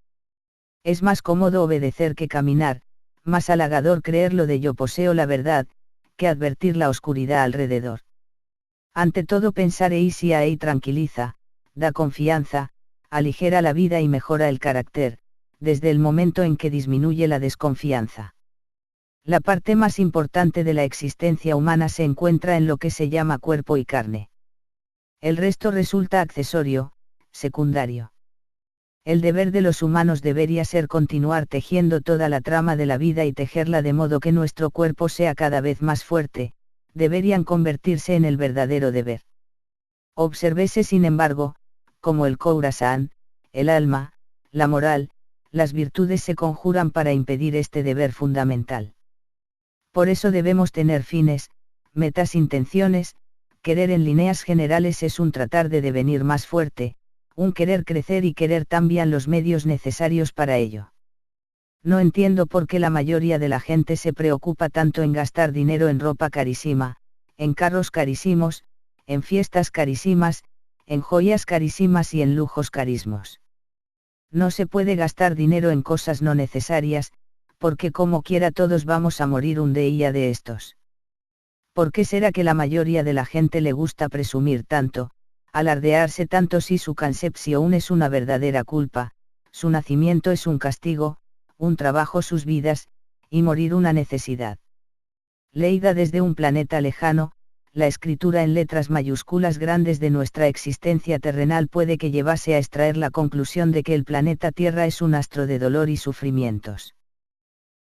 A: Es más cómodo obedecer que caminar, más halagador creer lo de yo poseo la verdad, que advertir la oscuridad alrededor. Ante todo pensar eisia y tranquiliza, da confianza, aligera la vida y mejora el carácter, desde el momento en que disminuye la desconfianza. La parte más importante de la existencia humana se encuentra en lo que se llama cuerpo y carne. El resto resulta accesorio, secundario. El deber de los humanos debería ser continuar tejiendo toda la trama de la vida y tejerla de modo que nuestro cuerpo sea cada vez más fuerte, deberían convertirse en el verdadero deber. Obsérvese sin embargo, como el corazón, el alma, la moral, las virtudes se conjuran para impedir este deber fundamental. Por eso debemos tener fines, metas, intenciones. Querer en líneas generales es un tratar de devenir más fuerte, un querer crecer y querer también los medios necesarios para ello. No entiendo por qué la mayoría de la gente se preocupa tanto en gastar dinero en ropa carísima, en carros carísimos, en fiestas carísimas, en joyas carísimas y en lujos carísimos. No se puede gastar dinero en cosas no necesarias, porque como quiera todos vamos a morir un día de estos. ¿Por qué será que la mayoría de la gente le gusta presumir tanto, alardearse tanto si su concepción es una verdadera culpa, su nacimiento es un castigo, un trabajo sus vidas, y morir una necesidad? Leída desde un planeta lejano, la escritura en letras mayúsculas grandes de nuestra existencia terrenal puede que llevase a extraer la conclusión de que el planeta Tierra es un astro de dolor y sufrimientos.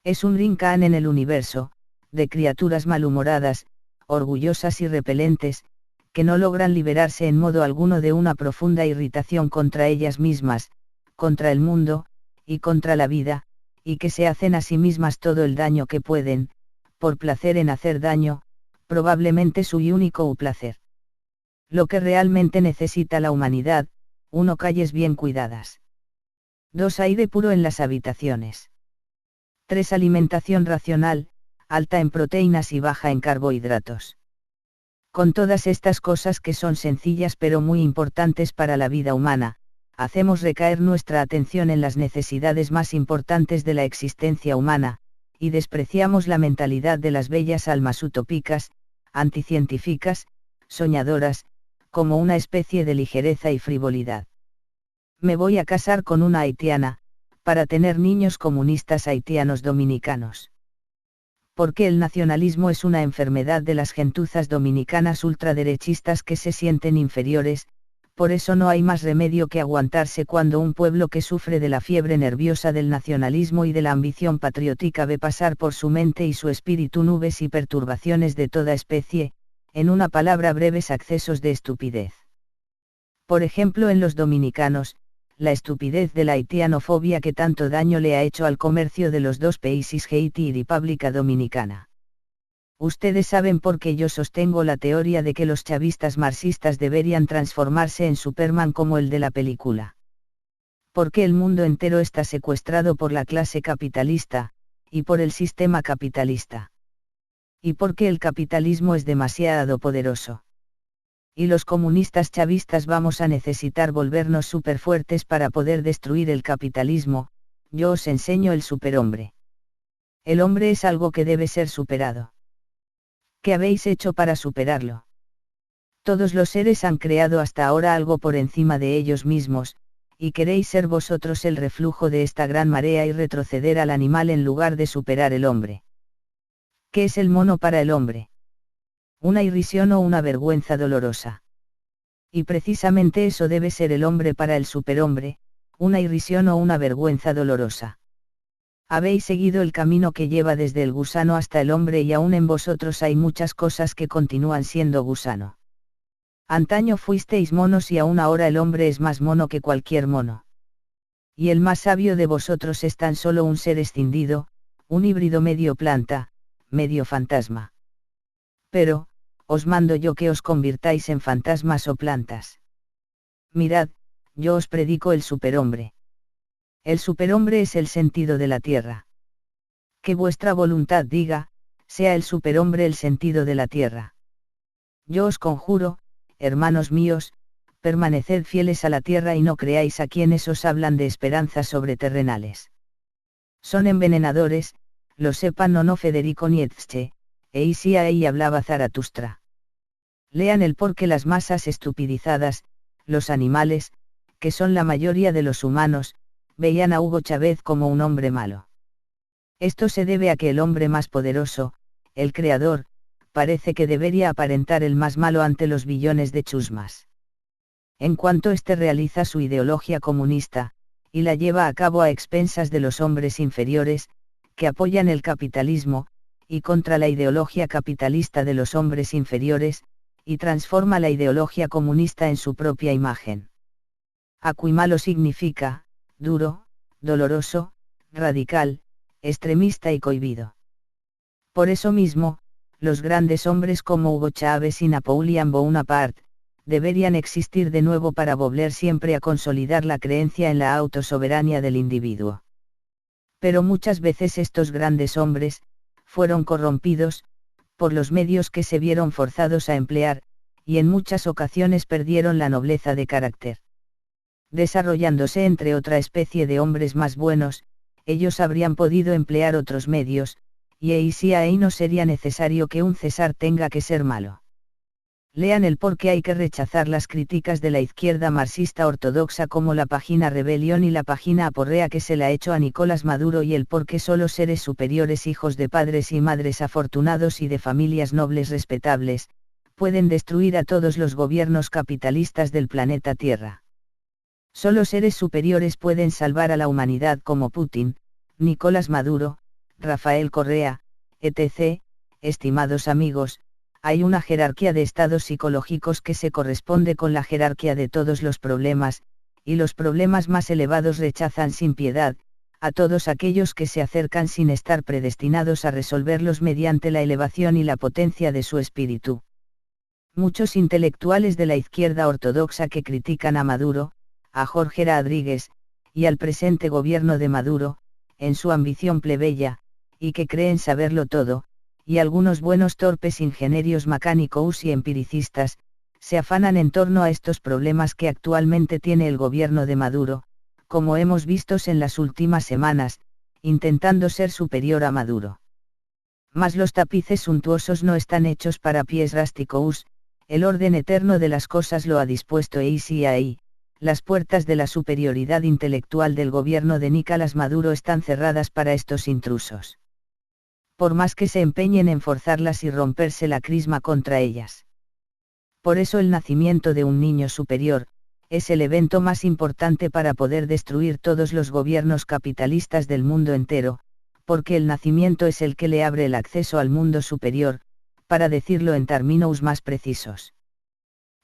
A: Es un rincón en el universo, de criaturas malhumoradas, orgullosas y repelentes, que no logran liberarse en modo alguno de una profunda irritación contra ellas mismas, contra el mundo, y contra la vida, y que se hacen a sí mismas todo el daño que pueden, por placer en hacer daño, probablemente su único placer. Lo que realmente necesita la humanidad: 1. Calles bien cuidadas. 2. Aire puro en las habitaciones. 3. Alimentación racional, alta en proteínas y baja en carbohidratos. Con todas estas cosas que son sencillas pero muy importantes para la vida humana, hacemos recaer nuestra atención en las necesidades más importantes de la existencia humana, y despreciamos la mentalidad de las bellas almas utópicas, anticientíficas, soñadoras, como una especie de ligereza y frivolidad. Me voy a casar con una haitiana, para tener niños comunistas haitianos dominicanos. Porque el nacionalismo es una enfermedad de las gentuzas dominicanas ultraderechistas que se sienten inferiores. Por eso no hay más remedio que aguantarse cuando un pueblo que sufre de la fiebre nerviosa del nacionalismo y de la ambición patriótica ve pasar por su mente y su espíritu nubes y perturbaciones de toda especie, en una palabra, breves accesos de estupidez. Por ejemplo, en los dominicanos, la estupidez de la haitianofobia que tanto daño le ha hecho al comercio de los dos países, Haití y República Dominicana. Ustedes saben por qué yo sostengo la teoría de que los chavistas marxistas deberían transformarse en Superman como el de la película. Porque el mundo entero está secuestrado por la clase capitalista, y por el sistema capitalista. Y porque el capitalismo es demasiado poderoso. Y los comunistas chavistas vamos a necesitar volvernos superfuertes para poder destruir el capitalismo. Yo os enseño el superhombre. El hombre es algo que debe ser superado. ¿Qué habéis hecho para superarlo? Todos los seres han creado hasta ahora algo por encima de ellos mismos, y queréis ser vosotros el reflujo de esta gran marea y retroceder al animal en lugar de superar el hombre. ¿Qué es el mono para el hombre? Una irrisión o una vergüenza dolorosa. Y precisamente eso debe ser el hombre para el superhombre, una irrisión o una vergüenza dolorosa. Habéis seguido el camino que lleva desde el gusano hasta el hombre y aún en vosotros hay muchas cosas que continúan siendo gusano. Antaño fuisteis monos y aún ahora el hombre es más mono que cualquier mono. Y el más sabio de vosotros es tan solo un ser escindido, un híbrido medio planta, medio fantasma. Pero, os mando yo que os convirtáis en fantasmas o plantas. Mirad, yo os predico el superhombre. El superhombre es el sentido de la tierra. Que vuestra voluntad diga, sea el superhombre el sentido de la tierra. Yo os conjuro, hermanos míos, permaneced fieles a la tierra y no creáis a quienes os hablan de esperanzas sobreterrenales. Son envenenadores, lo sepan o no Federico Nietzsche, y ahí hablaba Zaratustra. Lean el Por qué las masas estupidizadas, los animales, que son la mayoría de los humanos, veían a Hugo Chávez como un hombre malo. Esto se debe a que el hombre más poderoso, el creador, parece que debería aparentar el más malo ante los billones de chusmas. En cuanto éste realiza su ideología comunista, y la lleva a cabo a expensas de los hombres inferiores, que apoyan el capitalismo, y contra la ideología capitalista de los hombres inferiores, y transforma la ideología comunista en su propia imagen. Acuimalo significa, duro, doloroso, radical, extremista y cohibido. Por eso mismo, los grandes hombres como Hugo Chávez y Napoleón Bonaparte, deberían existir de nuevo para volver siempre a consolidar la creencia en la autosoberanía del individuo. Pero muchas veces estos grandes hombres, fueron corrompidos, por los medios que se vieron forzados a emplear, y en muchas ocasiones perdieron la nobleza de carácter. Desarrollándose entre otra especie de hombres más buenos, ellos habrían podido emplear otros medios, y ahí no sería necesario que un César tenga que ser malo. Lean el por qué hay que rechazar las críticas de la izquierda marxista ortodoxa como la página Rebelión y la página Aporrea que se la ha hecho a Nicolás Maduro y el por qué solo seres superiores hijos de padres y madres afortunados y de familias nobles respetables, pueden destruir a todos los gobiernos capitalistas del planeta Tierra. Solo seres superiores pueden salvar a la humanidad como Putin, Nicolás Maduro, Rafael Correa, etc. Estimados amigos, hay una jerarquía de estados psicológicos que se corresponde con la jerarquía de todos los problemas, y los problemas más elevados rechazan sin piedad, a todos aquellos que se acercan sin estar predestinados a resolverlos mediante la elevación y la potencia de su espíritu. Muchos intelectuales de la izquierda ortodoxa que critican a Maduro, a Jorge Rodríguez, y al presente gobierno de Maduro, en su ambición plebeya, y que creen saberlo todo, y algunos buenos torpes ingenierios mecánicos y empiricistas, se afanan en torno a estos problemas que actualmente tiene el gobierno de Maduro, como hemos visto en las últimas semanas, intentando ser superior a Maduro. Mas los tapices suntuosos no están hechos para pies rásticos, el orden eterno de las cosas lo ha dispuesto ahí, las puertas de la superioridad intelectual del gobierno de Nicolás Maduro están cerradas para estos intrusos. Por más que se empeñen en forzarlas y romperse la crisma contra ellas. Por eso el nacimiento de un niño superior, es el evento más importante para poder destruir todos los gobiernos capitalistas del mundo entero, porque el nacimiento es el que le abre el acceso al mundo superior, para decirlo en términos más precisos.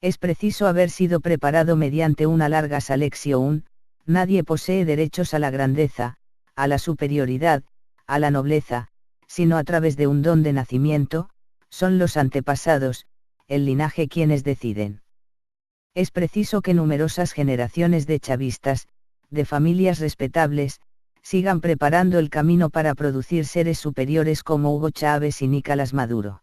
A: Es preciso haber sido preparado mediante una larga selección, nadie posee derechos a la grandeza, a la superioridad, a la nobleza, sino a través de un don de nacimiento, son los antepasados, el linaje quienes deciden. Es preciso que numerosas generaciones de chavistas, de familias respetables, sigan preparando el camino para producir seres superiores como Hugo Chávez y Nicolás Maduro.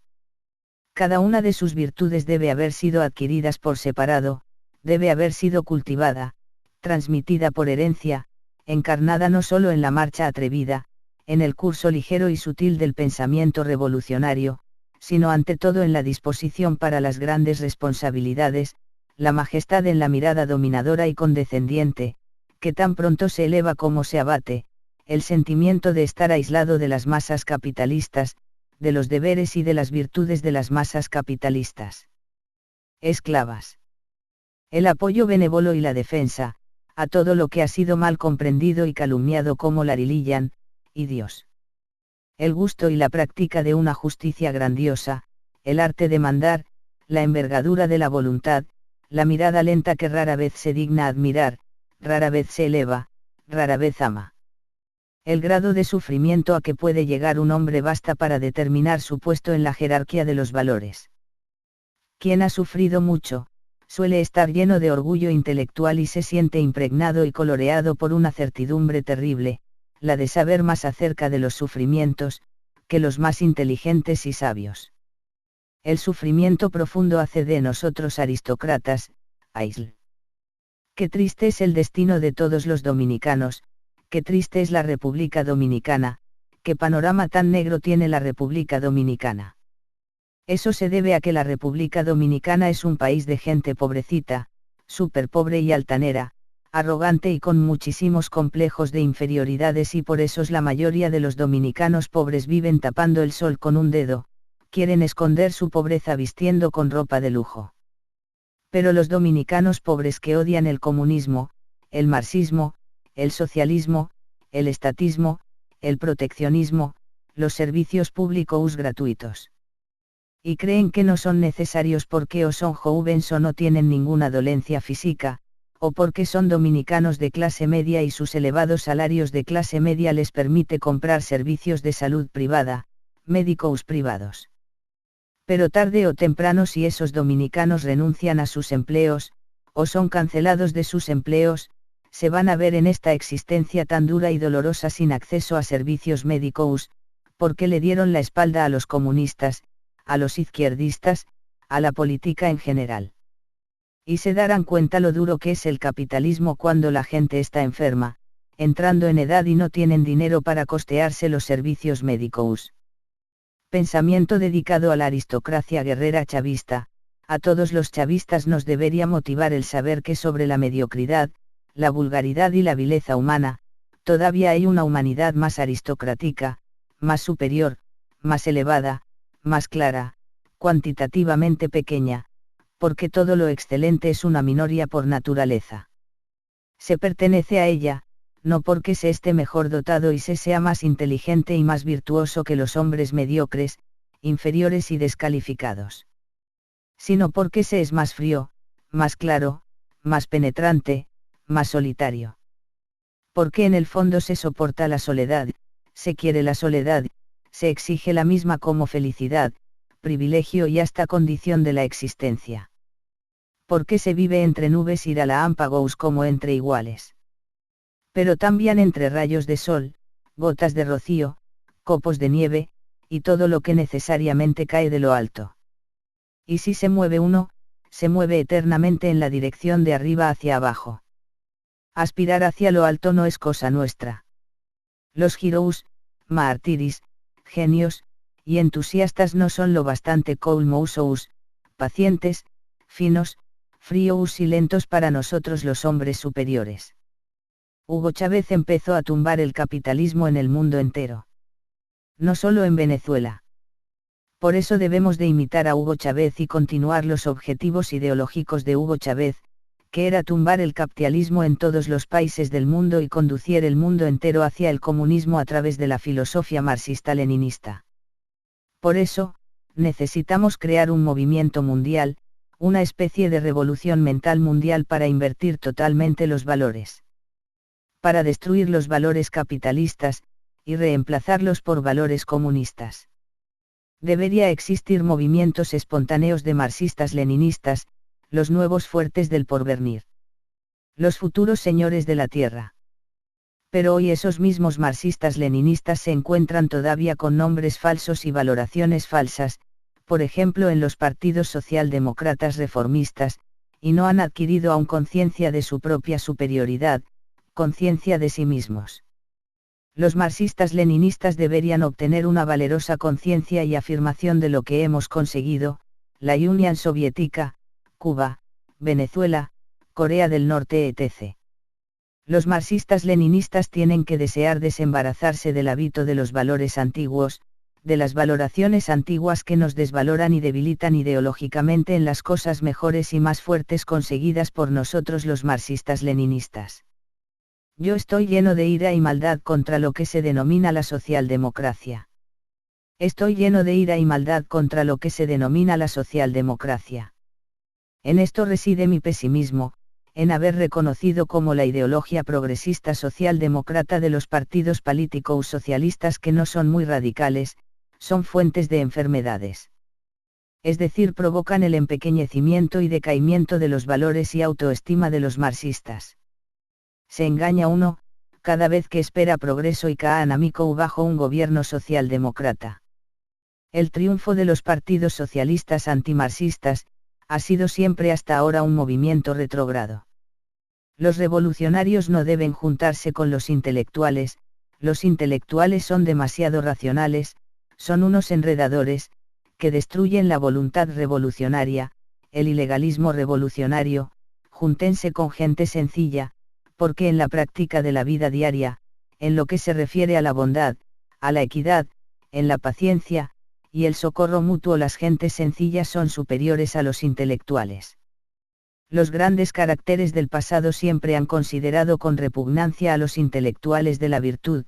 A: Cada una de sus virtudes debe haber sido adquiridas por separado, debe haber sido cultivada, transmitida por herencia, encarnada no solo en la marcha atrevida, en el curso ligero y sutil del pensamiento revolucionario, sino ante todo en la disposición para las grandes responsabilidades, la majestad en la mirada dominadora y condescendiente, que tan pronto se eleva como se abate, el sentimiento de estar aislado de las masas capitalistas, de los deberes y de las virtudes de las masas capitalistas. Esclavas. El apoyo benévolo y la defensa, a todo lo que ha sido mal comprendido y calumniado como la Lilian, y Dios. El gusto y la práctica de una justicia grandiosa, el arte de mandar, la envergadura de la voluntad, la mirada lenta que rara vez se digna admirar, rara vez se eleva, rara vez ama. El grado de sufrimiento a que puede llegar un hombre basta para determinar su puesto en la jerarquía de los valores. Quien ha sufrido mucho, suele estar lleno de orgullo intelectual y se siente impregnado y coloreado por una certidumbre terrible, la de saber más acerca de los sufrimientos, que los más inteligentes y sabios. El sufrimiento profundo hace de nosotros aristócratas, aisl. Qué triste es el destino de todos los dominicanos, qué triste es la República Dominicana, qué panorama tan negro tiene la República Dominicana. Eso se debe a que la República Dominicana es un país de gente pobrecita, súper pobre y altanera, arrogante y con muchísimos complejos de inferioridades y por eso la mayoría de los dominicanos pobres viven tapando el sol con un dedo, quieren esconder su pobreza vistiendo con ropa de lujo. Pero los dominicanos pobres que odian el comunismo, el marxismo, el socialismo, el estatismo, el proteccionismo, los servicios públicos gratuitos. Y creen que no son necesarios porque o son jóvenes o no tienen ninguna dolencia física, o porque son dominicanos de clase media y sus elevados salarios de clase media les permite comprar servicios de salud privada, médicos privados. Pero tarde o temprano, si esos dominicanos renuncian a sus empleos, o son cancelados de sus empleos, se van a ver en esta existencia tan dura y dolorosa sin acceso a servicios médicos, porque le dieron la espalda a los comunistas, a los izquierdistas, a la política en general. Y se darán cuenta lo duro que es el capitalismo cuando la gente está enferma, entrando en edad y no tienen dinero para costearse los servicios médicos. Pensamiento dedicado a la aristocracia guerrera chavista. A todos los chavistas nos debería motivar el saber que sobre la mediocridad, la vulgaridad y la vileza humana, todavía hay una humanidad más aristocrática, más superior, más elevada, más clara, cuantitativamente pequeña, porque todo lo excelente es una minoría por naturaleza. Se pertenece a ella, no porque se esté mejor dotado y se sea más inteligente y más virtuoso que los hombres mediocres, inferiores y descalificados, sino porque se es más frío, más claro, más penetrante, más solitario. Porque en el fondo se soporta la soledad, se quiere la soledad, se exige la misma como felicidad, privilegio y hasta condición de la existencia. Porque se vive entre nubes y relámpagos como entre iguales. Pero también entre rayos de sol, gotas de rocío, copos de nieve, y todo lo que necesariamente cae de lo alto. Y si se mueve uno, se mueve eternamente en la dirección de arriba hacia abajo. Aspirar hacia lo alto no es cosa nuestra. Los heroes, mártires, genios, y entusiastas no son lo bastante coolmousos, pacientes, finos, fríos y lentos para nosotros los hombres superiores. Hugo Chávez empezó a tumbar el capitalismo en el mundo entero. No solo en Venezuela. Por eso debemos de imitar a Hugo Chávez y continuar los objetivos ideológicos de Hugo Chávez, que era tumbar el capitalismo en todos los países del mundo y conducir el mundo entero hacia el comunismo a través de la filosofía marxista-leninista. Por eso, necesitamos crear un movimiento mundial, una especie de revolución mental mundial para invertir totalmente los valores. Para destruir los valores capitalistas, y reemplazarlos por valores comunistas. Debería existir movimientos espontáneos de marxistas-leninistas, los nuevos fuertes del porvenir. Los futuros señores de la tierra. Pero hoy esos mismos marxistas-leninistas se encuentran todavía con nombres falsos y valoraciones falsas, por ejemplo en los partidos socialdemócratas reformistas, y no han adquirido aún conciencia de su propia superioridad, conciencia de sí mismos. Los marxistas-leninistas deberían obtener una valerosa conciencia y afirmación de lo que hemos conseguido, la Unión Soviética, Cuba, Venezuela, Corea del Norte etc. Los marxistas-leninistas tienen que desear desembarazarse del hábito de los valores antiguos, de las valoraciones antiguas que nos desvaloran y debilitan ideológicamente en las cosas mejores y más fuertes conseguidas por nosotros los marxistas-leninistas. Yo estoy lleno de ira y maldad contra lo que se denomina la socialdemocracia. Estoy lleno de ira y maldad contra lo que se denomina la socialdemocracia. En esto reside mi pesimismo, en haber reconocido como la ideología progresista socialdemócrata de los partidos políticos socialistas que no son muy radicales, son fuentes de enfermedades. Es decir, provocan el empequeñecimiento y decaimiento de los valores y autoestima de los marxistas. Se engaña uno, cada vez que espera progreso y caanamico bajo un gobierno socialdemócrata. El triunfo de los partidos socialistas antimarxistas, ha sido siempre hasta ahora un movimiento retrógrado. Los revolucionarios no deben juntarse con los intelectuales son demasiado racionales, son unos enredadores, que destruyen la voluntad revolucionaria, el ilegalismo revolucionario, júntense con gente sencilla, porque en la práctica de la vida diaria, en lo que se refiere a la bondad, a la equidad, en la paciencia, y el socorro mutuo las gentes sencillas son superiores a los intelectuales. Los grandes caracteres del pasado siempre han considerado con repugnancia a los intelectuales de la virtud,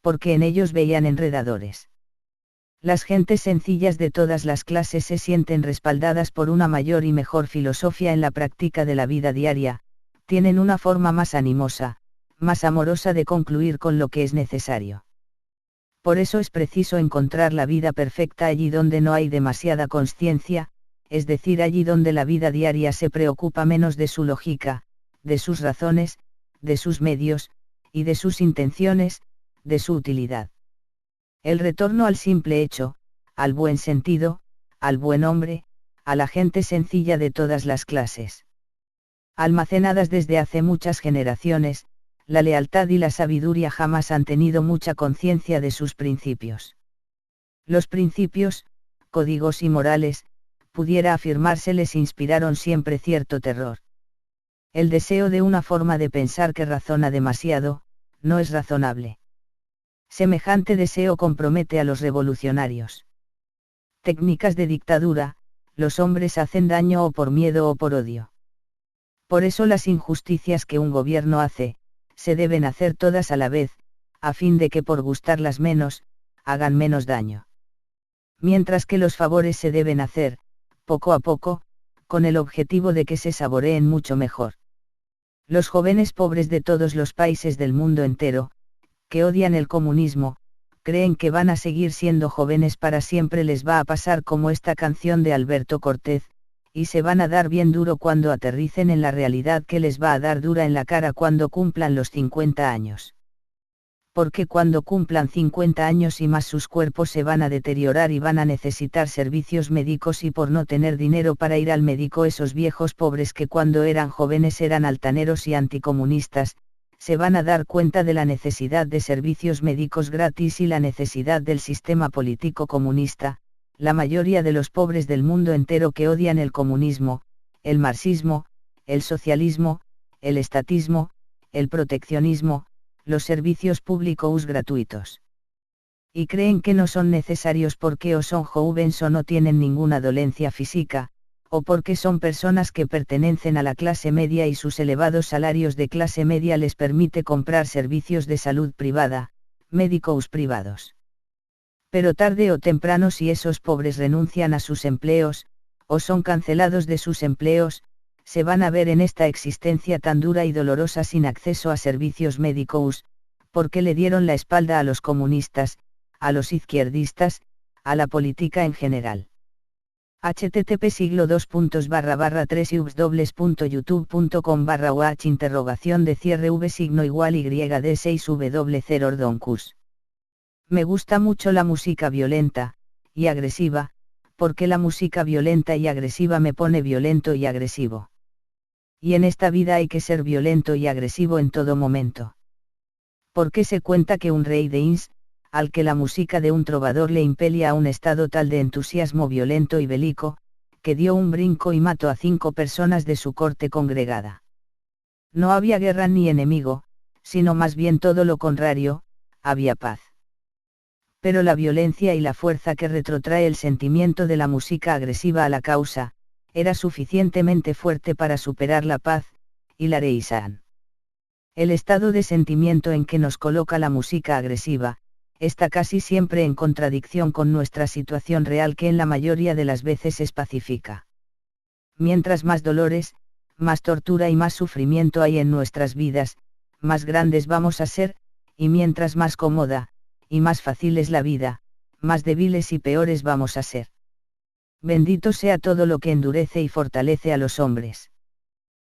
A: porque en ellos veían enredadores. Las gentes sencillas de todas las clases se sienten respaldadas por una mayor y mejor filosofía en la práctica de la vida diaria, tienen una forma más animosa, más amorosa de concluir con lo que es necesario. Por eso es preciso encontrar la vida perfecta allí donde no hay demasiada consciencia, es decir, allí donde la vida diaria se preocupa menos de su lógica, de sus razones, de sus medios, y de sus intenciones, de su utilidad. El retorno al simple hecho, al buen sentido, al buen hombre, a la gente sencilla de todas las clases. Almacenadas desde hace muchas generaciones, la lealtad y la sabiduría jamás han tenido mucha conciencia de sus principios. Los principios, códigos y morales, pudiera afirmarse les inspiraron siempre cierto terror. El deseo de una forma de pensar que razona demasiado, no es razonable. Semejante deseo compromete a los revolucionarios. Técnicas de dictadura, los hombres hacen daño o por miedo o por odio. Por eso las injusticias que un gobierno hace, se deben hacer todas a la vez, a fin de que por gustarlas menos, hagan menos daño. Mientras que los favores se deben hacer, poco a poco, con el objetivo de que se saboreen mucho mejor. Los jóvenes pobres de todos los países del mundo entero, que odian el comunismo, creen que van a seguir siendo jóvenes para siempre, les va a pasar como esta canción de Alberto Cortés, y se van a dar bien duro cuando aterricen en la realidad que les va a dar dura en la cara cuando cumplan los 50 años. Porque cuando cumplan 50 años y más sus cuerpos se van a deteriorar y van a necesitar servicios médicos y por no tener dinero para ir al médico esos viejos pobres que cuando eran jóvenes eran altaneros y anticomunistas, se van a dar cuenta de la necesidad de servicios médicos gratis y la necesidad del sistema político comunista. La mayoría de los pobres del mundo entero que odian el comunismo, el marxismo, el socialismo, el estatismo, el proteccionismo, los servicios públicos gratuitos. Y creen que no son necesarios porque o son jóvenes o no tienen ninguna dolencia física, o porque son personas que pertenecen a la clase media y sus elevados salarios de clase media les permite comprar servicios de salud privada, médicos privados. Pero tarde o temprano si esos pobres renuncian a sus empleos, o son cancelados de sus empleos, se van a ver en esta existencia tan dura y dolorosa sin acceso a servicios médicos, porque le dieron la espalda a los comunistas, a los izquierdistas, a la política en general. http://3ubs.youtube.com/watch_v=y_d6v0 Me gusta mucho la música violenta y agresiva, porque la música violenta y agresiva me pone violento y agresivo. Y en esta vida hay que ser violento y agresivo en todo momento. Porque se cuenta que un rey de Ins, al que la música de un trovador le impelia a un estado tal de entusiasmo violento y bélico, que dio un brinco y mató a 5 personas de su corte congregada. No había guerra ni enemigo, sino más bien todo lo contrario, había paz. Pero la violencia y la fuerza que retrotrae el sentimiento de la música agresiva a la causa, era suficientemente fuerte para superar la paz, y la Reisan. El estado de sentimiento en que nos coloca la música agresiva, está casi siempre en contradicción con nuestra situación real que en la mayoría de las veces es pacífica. Mientras más dolores, más tortura y más sufrimiento hay en nuestras vidas, más grandes vamos a ser, y mientras más cómoda, y más fácil es la vida, más débiles y peores vamos a ser. Bendito sea todo lo que endurece y fortalece a los hombres.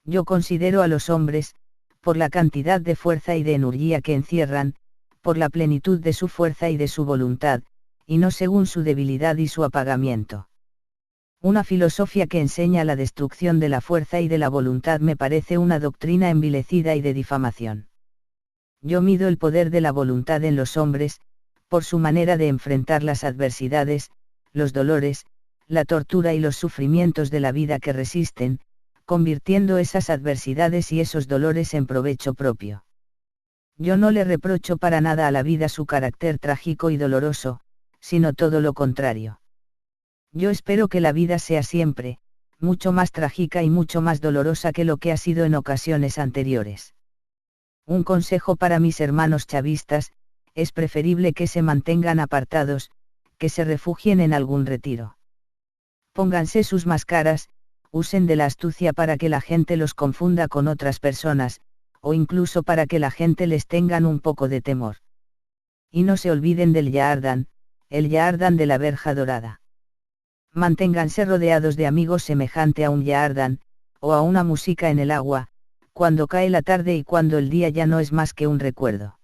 A: Yo considero a los hombres, por la cantidad de fuerza y de energía que encierran, por la plenitud de su fuerza y de su voluntad, y no según su debilidad y su apagamiento. Una filosofía que enseña la destrucción de la fuerza y de la voluntad me parece una doctrina envilecida y de difamación. Yo mido el poder de la voluntad en los hombres, por su manera de enfrentar las adversidades, los dolores, la tortura y los sufrimientos de la vida que resisten, convirtiendo esas adversidades y esos dolores en provecho propio. Yo no le reprocho para nada a la vida su carácter trágico y doloroso, sino todo lo contrario. Yo espero que la vida sea siempre, mucho más trágica y mucho más dolorosa que lo que ha sido en ocasiones anteriores. Un consejo para mis hermanos chavistas, es preferible que se mantengan apartados, que se refugien en algún retiro. Pónganse sus máscaras, usen de la astucia para que la gente los confunda con otras personas, o incluso para que la gente les tengan un poco de temor. Y no se olviden del Yaardán, el Yaardán de la verja dorada. Manténganse rodeados de amigos semejante a un Yaardán, o a una música en el agua, cuando cae la tarde y cuando el día ya no es más que un recuerdo.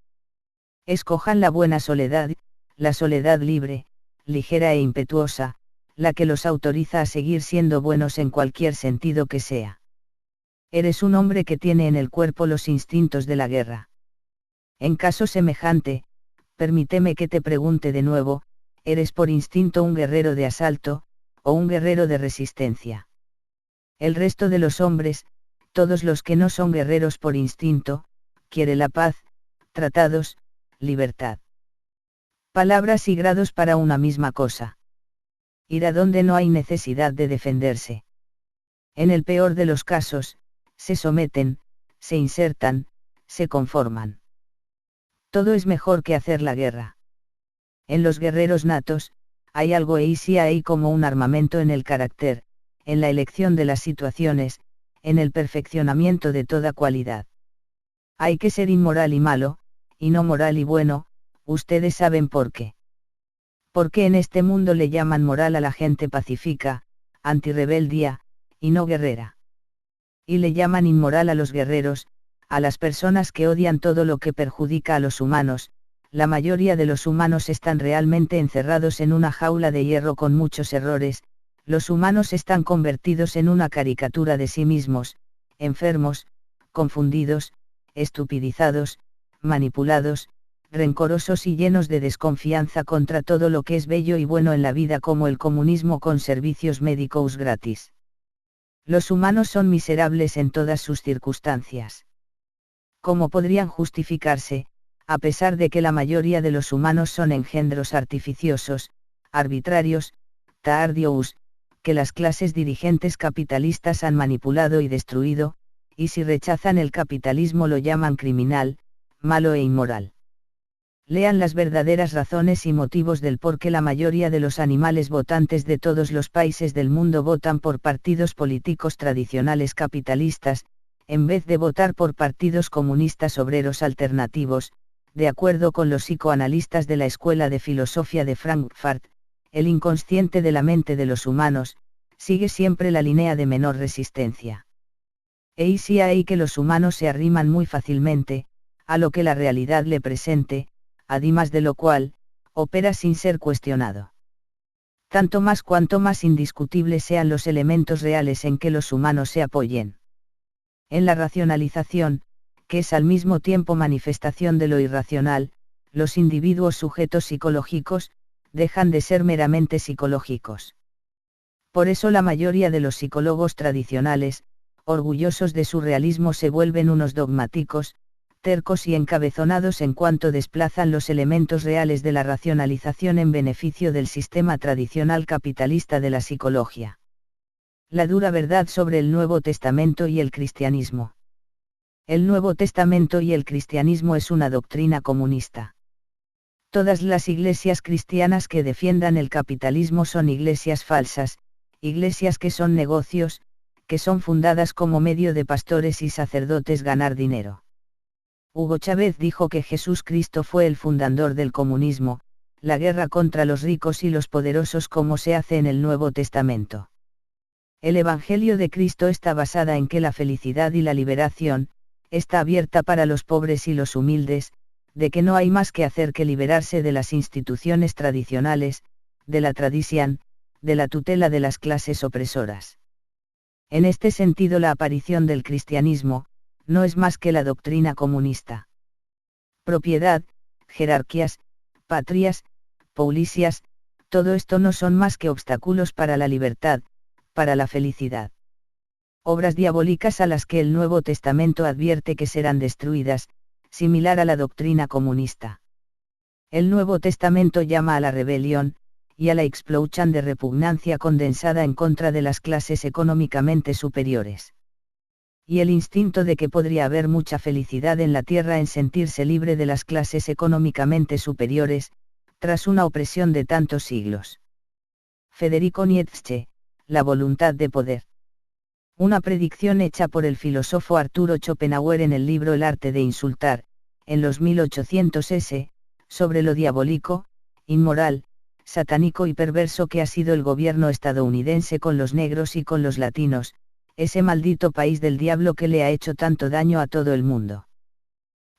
A: Escojan la buena soledad, la soledad libre, ligera e impetuosa, la que los autoriza a seguir siendo buenos en cualquier sentido que sea. Eres un hombre que tiene en el cuerpo los instintos de la guerra. En caso semejante, permíteme que te pregunte de nuevo, ¿eres por instinto un guerrero de asalto, o un guerrero de resistencia? El resto de los hombres, todos los que no son guerreros por instinto, quiere la paz, tratados, libertad. Palabras y grados para una misma cosa. Ir a donde no hay necesidad de defenderse. En el peor de los casos, se someten, se insertan, se conforman. Todo es mejor que hacer la guerra. En los guerreros natos, hay algo y sí hay como un armamento en el carácter, en la elección de las situaciones, en el perfeccionamiento de toda cualidad. Hay que ser inmoral y malo, y no moral y bueno, ustedes saben por qué. Porque en este mundo le llaman moral a la gente pacífica, antirrebeldía, y no guerrera. Y le llaman inmoral a los guerreros, a las personas que odian todo lo que perjudica a los humanos. La mayoría de los humanos están realmente encerrados en una jaula de hierro con muchos errores. Los humanos están convertidos en una caricatura de sí mismos, enfermos, confundidos, estupidizados, manipulados, rencorosos y llenos de desconfianza contra todo lo que es bello y bueno en la vida, como el comunismo con servicios médicos gratis. Los humanos son miserables en todas sus circunstancias. ¿Cómo podrían justificarse, a pesar de que la mayoría de los humanos son engendros artificiosos, arbitrarios, tardíos, que las clases dirigentes capitalistas han manipulado y destruido, y si rechazan el capitalismo lo llaman criminal, malo e inmoral? Lean las verdaderas razones y motivos del por qué la mayoría de los animales votantes de todos los países del mundo votan por partidos políticos tradicionales capitalistas, en vez de votar por partidos comunistas obreros alternativos. De acuerdo con los psicoanalistas de la Escuela de Filosofía de Frankfurt, el inconsciente de la mente de los humanos, sigue siempre la línea de menor resistencia. Y sí hay que los humanos se arriman muy fácilmente, a lo que la realidad le presente, además de lo cual, opera sin ser cuestionado. Tanto más cuanto más indiscutibles sean los elementos reales en que los humanos se apoyen. En la racionalización, que es al mismo tiempo manifestación de lo irracional, los individuos sujetos psicológicos, dejan de ser meramente psicológicos. Por eso la mayoría de los psicólogos tradicionales, orgullosos de su realismo, se vuelven unos dogmáticos, tercos y encabezonados en cuanto desplazan los elementos reales de la racionalización en beneficio del sistema tradicional capitalista de la psicología. La dura verdad sobre el Nuevo Testamento y el cristianismo. El Nuevo Testamento y el cristianismo es una doctrina comunista. Todas las iglesias cristianas que defiendan el capitalismo son iglesias falsas, iglesias que son negocios, que son fundadas como medio de pastores y sacerdotes ganar dinero. Hugo Chávez dijo que Jesús Cristo fue el fundador del comunismo, la guerra contra los ricos y los poderosos como se hace en el Nuevo Testamento. El Evangelio de Cristo está basada en que la felicidad y la liberación, está abierta para los pobres y los humildes, de que no hay más que hacer que liberarse de las instituciones tradicionales, de la tradición, de la tutela de las clases opresoras. En este sentido, la aparición del cristianismo, no es más que la doctrina comunista. Propiedad, jerarquías, patrias, policías, todo esto no son más que obstáculos para la libertad, para la felicidad. Obras diabólicas a las que el Nuevo Testamento advierte que serán destruidas, similar a la doctrina comunista. El Nuevo Testamento llama a la rebelión, y a la explosión de repugnancia condensada en contra de las clases económicamente superiores. Y el instinto de que podría haber mucha felicidad en la tierra en sentirse libre de las clases económicamente superiores, tras una opresión de tantos siglos. Federico Nietzsche, La voluntad de poder. Una predicción hecha por el filósofo Arturo Schopenhauer en el libro El arte de insultar, en los 1800 s. sobre lo diabólico, inmoral, satánico y perverso que ha sido el gobierno estadounidense con los negros y con los latinos, ese maldito país del diablo que le ha hecho tanto daño a todo el mundo.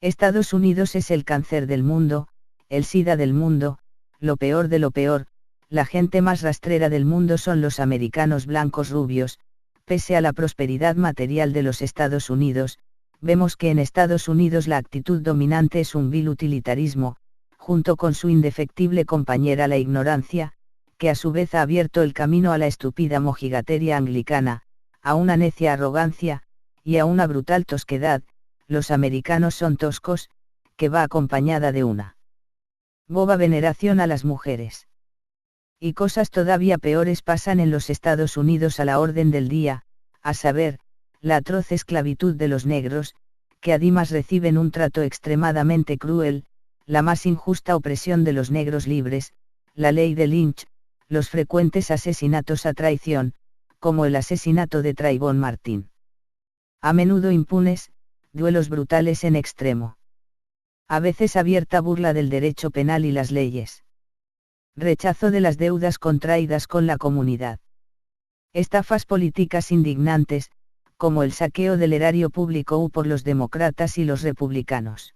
A: Estados Unidos es el cáncer del mundo, el SIDA del mundo, lo peor de lo peor, la gente más rastrera del mundo son los americanos blancos rubios. Pese a la prosperidad material de los Estados Unidos, vemos que en Estados Unidos la actitud dominante es un vil utilitarismo, junto con su indefectible compañera la ignorancia, que a su vez ha abierto el camino a la estúpida mojigatería anglicana, a una necia arrogancia, y a una brutal tosquedad. Los americanos son toscos, que va acompañada de una boba veneración a las mujeres. Y cosas todavía peores pasan en los Estados Unidos a la orden del día, a saber, la atroz esclavitud de los negros, que además reciben un trato extremadamente cruel, la más injusta opresión de los negros libres, la ley de Lynch, los frecuentes asesinatos a traición, como el asesinato de Trayvon Martin. A menudo impunes, duelos brutales en extremo. A veces abierta burla del derecho penal y las leyes. Rechazo de las deudas contraídas con la comunidad. Estafas políticas indignantes, como el saqueo del erario público por los demócratas y los republicanos.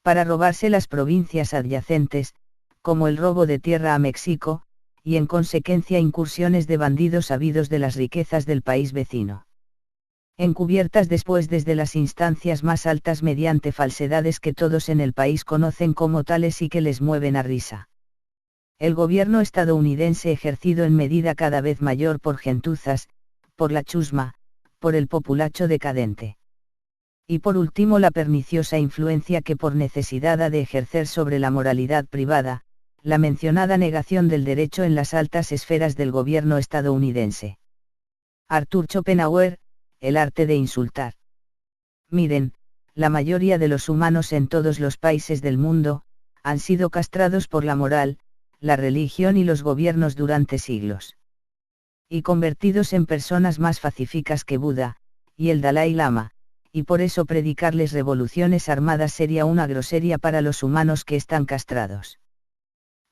A: Para robarse las provincias adyacentes, como el robo de tierra a México, y en consecuencia incursiones de bandidos habidos de las riquezas del país vecino. Encubiertas después desde las instancias más altas mediante falsedades que todos en el país conocen como tales y que les mueven a risa. El gobierno estadounidense ejercido en medida cada vez mayor por gentuzas, por la chusma, por el populacho decadente. Y por último la perniciosa influencia que por necesidad ha de ejercer sobre la moralidad privada, la mencionada negación del derecho en las altas esferas del gobierno estadounidense. Arthur Schopenhauer, el arte de insultar. Miren, la mayoría de los humanos en todos los países del mundo, han sido castrados por la moral, la religión y los gobiernos durante siglos. Y convertidos en personas más pacíficas que Buda, y el Dalai Lama, y por eso predicarles revoluciones armadas sería una grosería para los humanos que están castrados.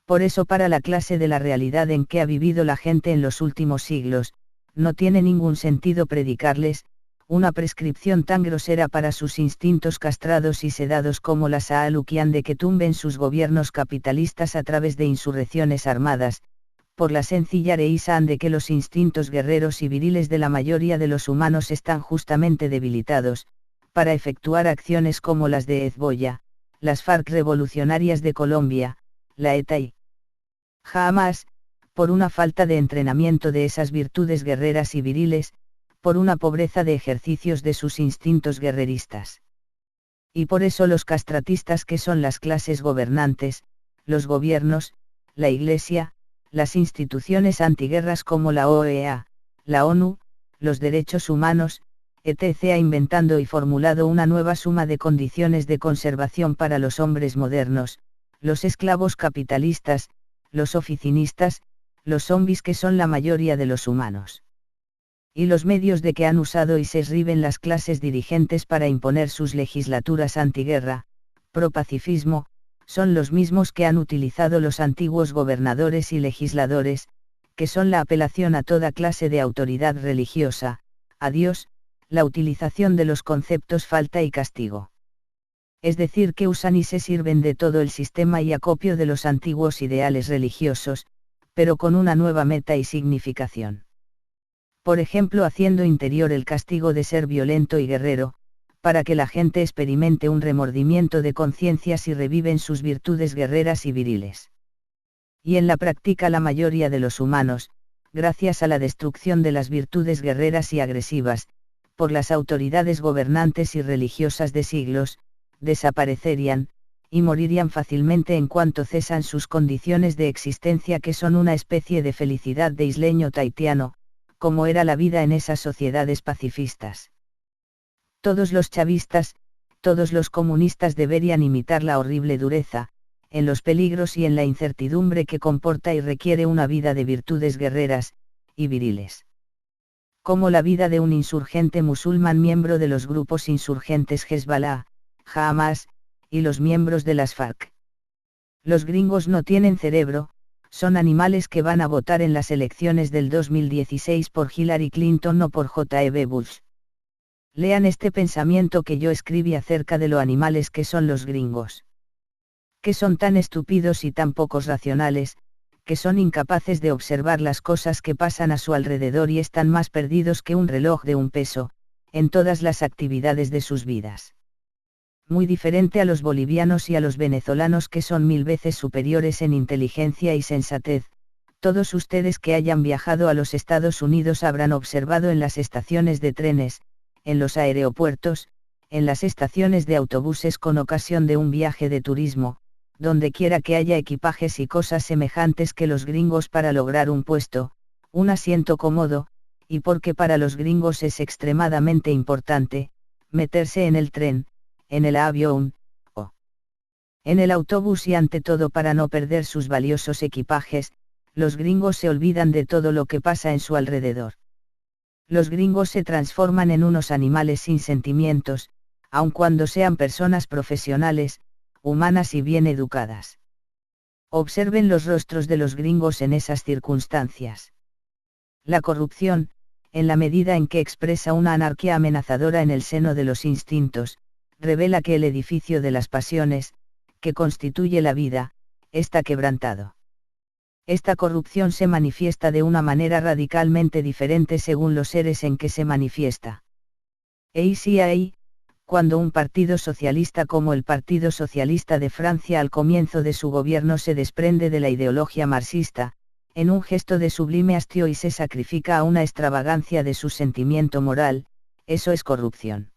A: Por eso para la clase de la realidad en que ha vivido la gente en los últimos siglos, no tiene ningún sentido predicarles, una prescripción tan grosera para sus instintos castrados y sedados como la Saalukian de que tumben sus gobiernos capitalistas a través de insurrecciones armadas, por la sencilla reizan de que los instintos guerreros y viriles de la mayoría de los humanos están justamente debilitados, para efectuar acciones como las de Hezbollah, las FARC revolucionarias de Colombia, la ETA y Hamas, por una falta de entrenamiento de esas virtudes guerreras y viriles, por una pobreza de ejercicios de sus instintos guerreristas. Y por eso los castratistas que son las clases gobernantes, los gobiernos, la Iglesia, las instituciones antiguerras como la OEA, la ONU, los derechos humanos, etc. ha inventado y formulado una nueva suma de condiciones de conservación para los hombres modernos, los esclavos capitalistas, los oficinistas, los zombis que son la mayoría de los humanos. Y los medios de que han usado y se esriben las clases dirigentes para imponer sus legislaturas antiguerra, pro-pacifismo, son los mismos que han utilizado los antiguos gobernadores y legisladores, que son la apelación a toda clase de autoridad religiosa, a Dios, la utilización de los conceptos falta y castigo. Es decir, que usan y se sirven de todo el sistema y acopio de los antiguos ideales religiosos, pero con una nueva meta y significación. Por ejemplo, haciendo interior el castigo de ser violento y guerrero, para que la gente experimente un remordimiento de conciencias y reviven sus virtudes guerreras y viriles. Y en la práctica la mayoría de los humanos, gracias a la destrucción de las virtudes guerreras y agresivas, por las autoridades gobernantes y religiosas de siglos, desaparecerían, y morirían fácilmente en cuanto cesan sus condiciones de existencia que son una especie de felicidad de isleño tahitiano, como era la vida en esas sociedades pacifistas. Todos los chavistas, todos los comunistas deberían imitar la horrible dureza, en los peligros y en la incertidumbre que comporta y requiere una vida de virtudes guerreras, y viriles. Como la vida de un insurgente musulmán miembro de los grupos insurgentes Hezbollah, Hamas, y los miembros de las FARC. Los gringos no tienen cerebro, son animales que van a votar en las elecciones del 2016 por Hillary Clinton o por J.E.B. Bush. Lean este pensamiento que yo escribí acerca de lo animales que son los gringos. Que son tan estúpidos y tan pocos racionales, que son incapaces de observar las cosas que pasan a su alrededor y están más perdidos que un reloj de un peso, en todas las actividades de sus vidas. Muy diferente a los bolivianos y a los venezolanos que son 1000 veces superiores en inteligencia y sensatez. Todos ustedes que hayan viajado a los Estados Unidos habrán observado en las estaciones de trenes, en los aeropuertos, en las estaciones de autobuses con ocasión de un viaje de turismo, donde quiera que haya equipajes y cosas semejantes que los gringos para lograr un puesto, un asiento cómodo, y porque para los gringos es extremadamente importante, meterse en el tren, en el avión, o en el autobús y ante todo para no perder sus valiosos equipajes, los gringos se olvidan de todo lo que pasa en su alrededor. Los gringos se transforman en unos animales sin sentimientos, aun cuando sean personas profesionales, humanas y bien educadas. Observen los rostros de los gringos en esas circunstancias. La corrupción, en la medida en que expresa una anarquía amenazadora en el seno de los instintos, revela que el edificio de las pasiones, que constituye la vida, está quebrantado. Esta corrupción se manifiesta de una manera radicalmente diferente según los seres en que se manifiesta. Cuando un partido socialista como el Partido Socialista de Francia al comienzo de su gobierno se desprende de la ideología marxista, en un gesto de sublime hastío y se sacrifica a una extravagancia de su sentimiento moral, eso es corrupción.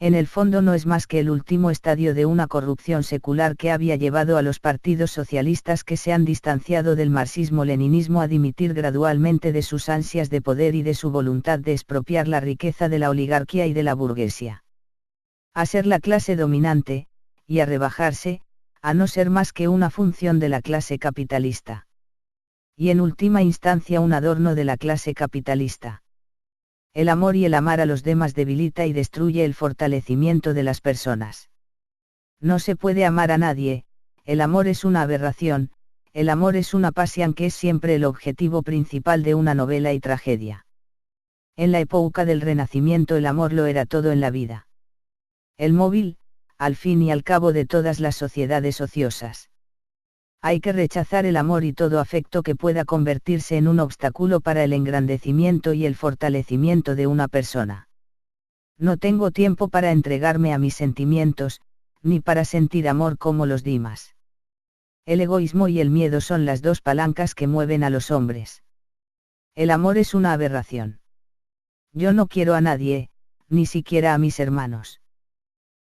A: En el fondo no es más que el último estadio de una corrupción secular que había llevado a los partidos socialistas que se han distanciado del marxismo-leninismo a dimitir gradualmente de sus ansias de poder y de su voluntad de expropiar la riqueza de la oligarquía y de la burguesía. A ser la clase dominante, y a rebajarse, a no ser más que una función de la clase capitalista. Y en última instancia un adorno de la clase capitalista. El amor y el amar a los demás debilita y destruye el fortalecimiento de las personas. No se puede amar a nadie, el amor es una aberración, el amor es una pasión que es siempre el objetivo principal de una novela y tragedia. En la época del Renacimiento el amor lo era todo en la vida. El móvil, al fin y al cabo de todas las sociedades ociosas. Hay que rechazar el amor y todo afecto que pueda convertirse en un obstáculo para el engrandecimiento y el fortalecimiento de una persona. No tengo tiempo para entregarme a mis sentimientos, ni para sentir amor como los demás. El egoísmo y el miedo son las dos palancas que mueven a los hombres. El amor es una aberración. Yo no quiero a nadie, ni siquiera a mis hermanos.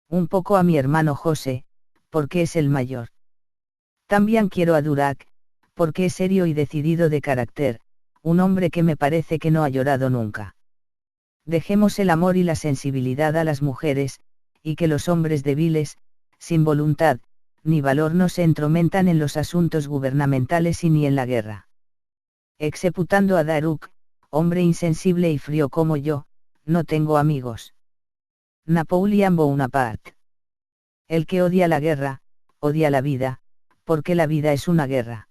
A: Un poco a mi hermano José, porque es el mayor. También quiero a Durac, porque es serio y decidido de carácter, un hombre que me parece que no ha llorado nunca. Dejemos el amor y la sensibilidad a las mujeres, y que los hombres débiles, sin voluntad, ni valor no se entrometan en los asuntos gubernamentales y ni en la guerra. Exceptando a Daruc, hombre insensible y frío como yo, no tengo amigos. Napoleón Bonaparte. El que odia la guerra, odia la vida, porque la vida es una guerra.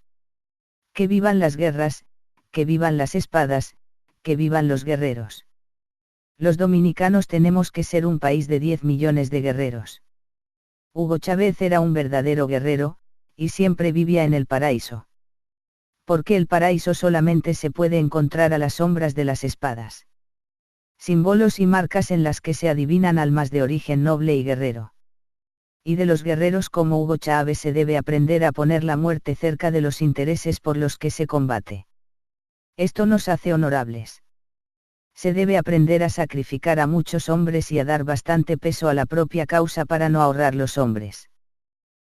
A: Que vivan las guerras, que vivan las espadas, que vivan los guerreros. Los dominicanos tenemos que ser un país de 10 millones de guerreros. Hugo Chávez era un verdadero guerrero, y siempre vivía en el paraíso. Porque el paraíso solamente se puede encontrar a las sombras de las espadas. Símbolos y marcas en las que se adivinan almas de origen noble y guerrero. Y de los guerreros como Hugo Chávez se debe aprender a poner la muerte cerca de los intereses por los que se combate. Esto nos hace honorables. Se debe aprender a sacrificar a muchos hombres y a dar bastante peso a la propia causa para no ahorrar los hombres.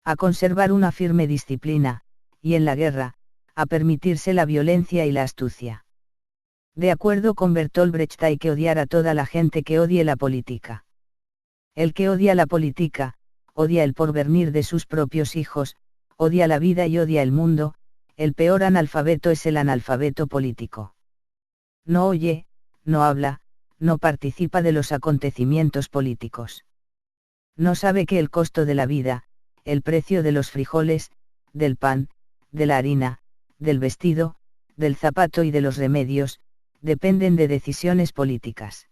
A: A conservar una firme disciplina, y en la guerra, a permitirse la violencia y la astucia. De acuerdo con Bertolt Brecht hay que odiar a toda la gente que odie la política. El que odia la política, odia el porvenir de sus propios hijos, odia la vida y odia el mundo. El peor analfabeto es el analfabeto político. No oye, no habla, no participa de los acontecimientos políticos. No sabe que el costo de la vida, el precio de los frijoles, del pan, de la harina, del vestido, del zapato y de los remedios, dependen de decisiones políticas.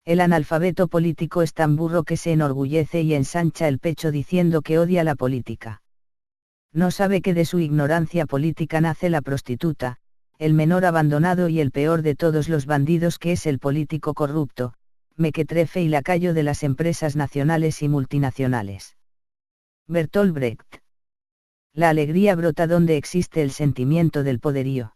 A: El analfabeto político es tan burro que se enorgullece y ensancha el pecho diciendo que odia la política. No sabe que de su ignorancia política nace la prostituta, el menor abandonado y el peor de todos los bandidos, que es el político corrupto, mequetrefe y lacayo de las empresas nacionales y multinacionales. Bertolt Brecht. La alegría brota donde existe el sentimiento del poderío.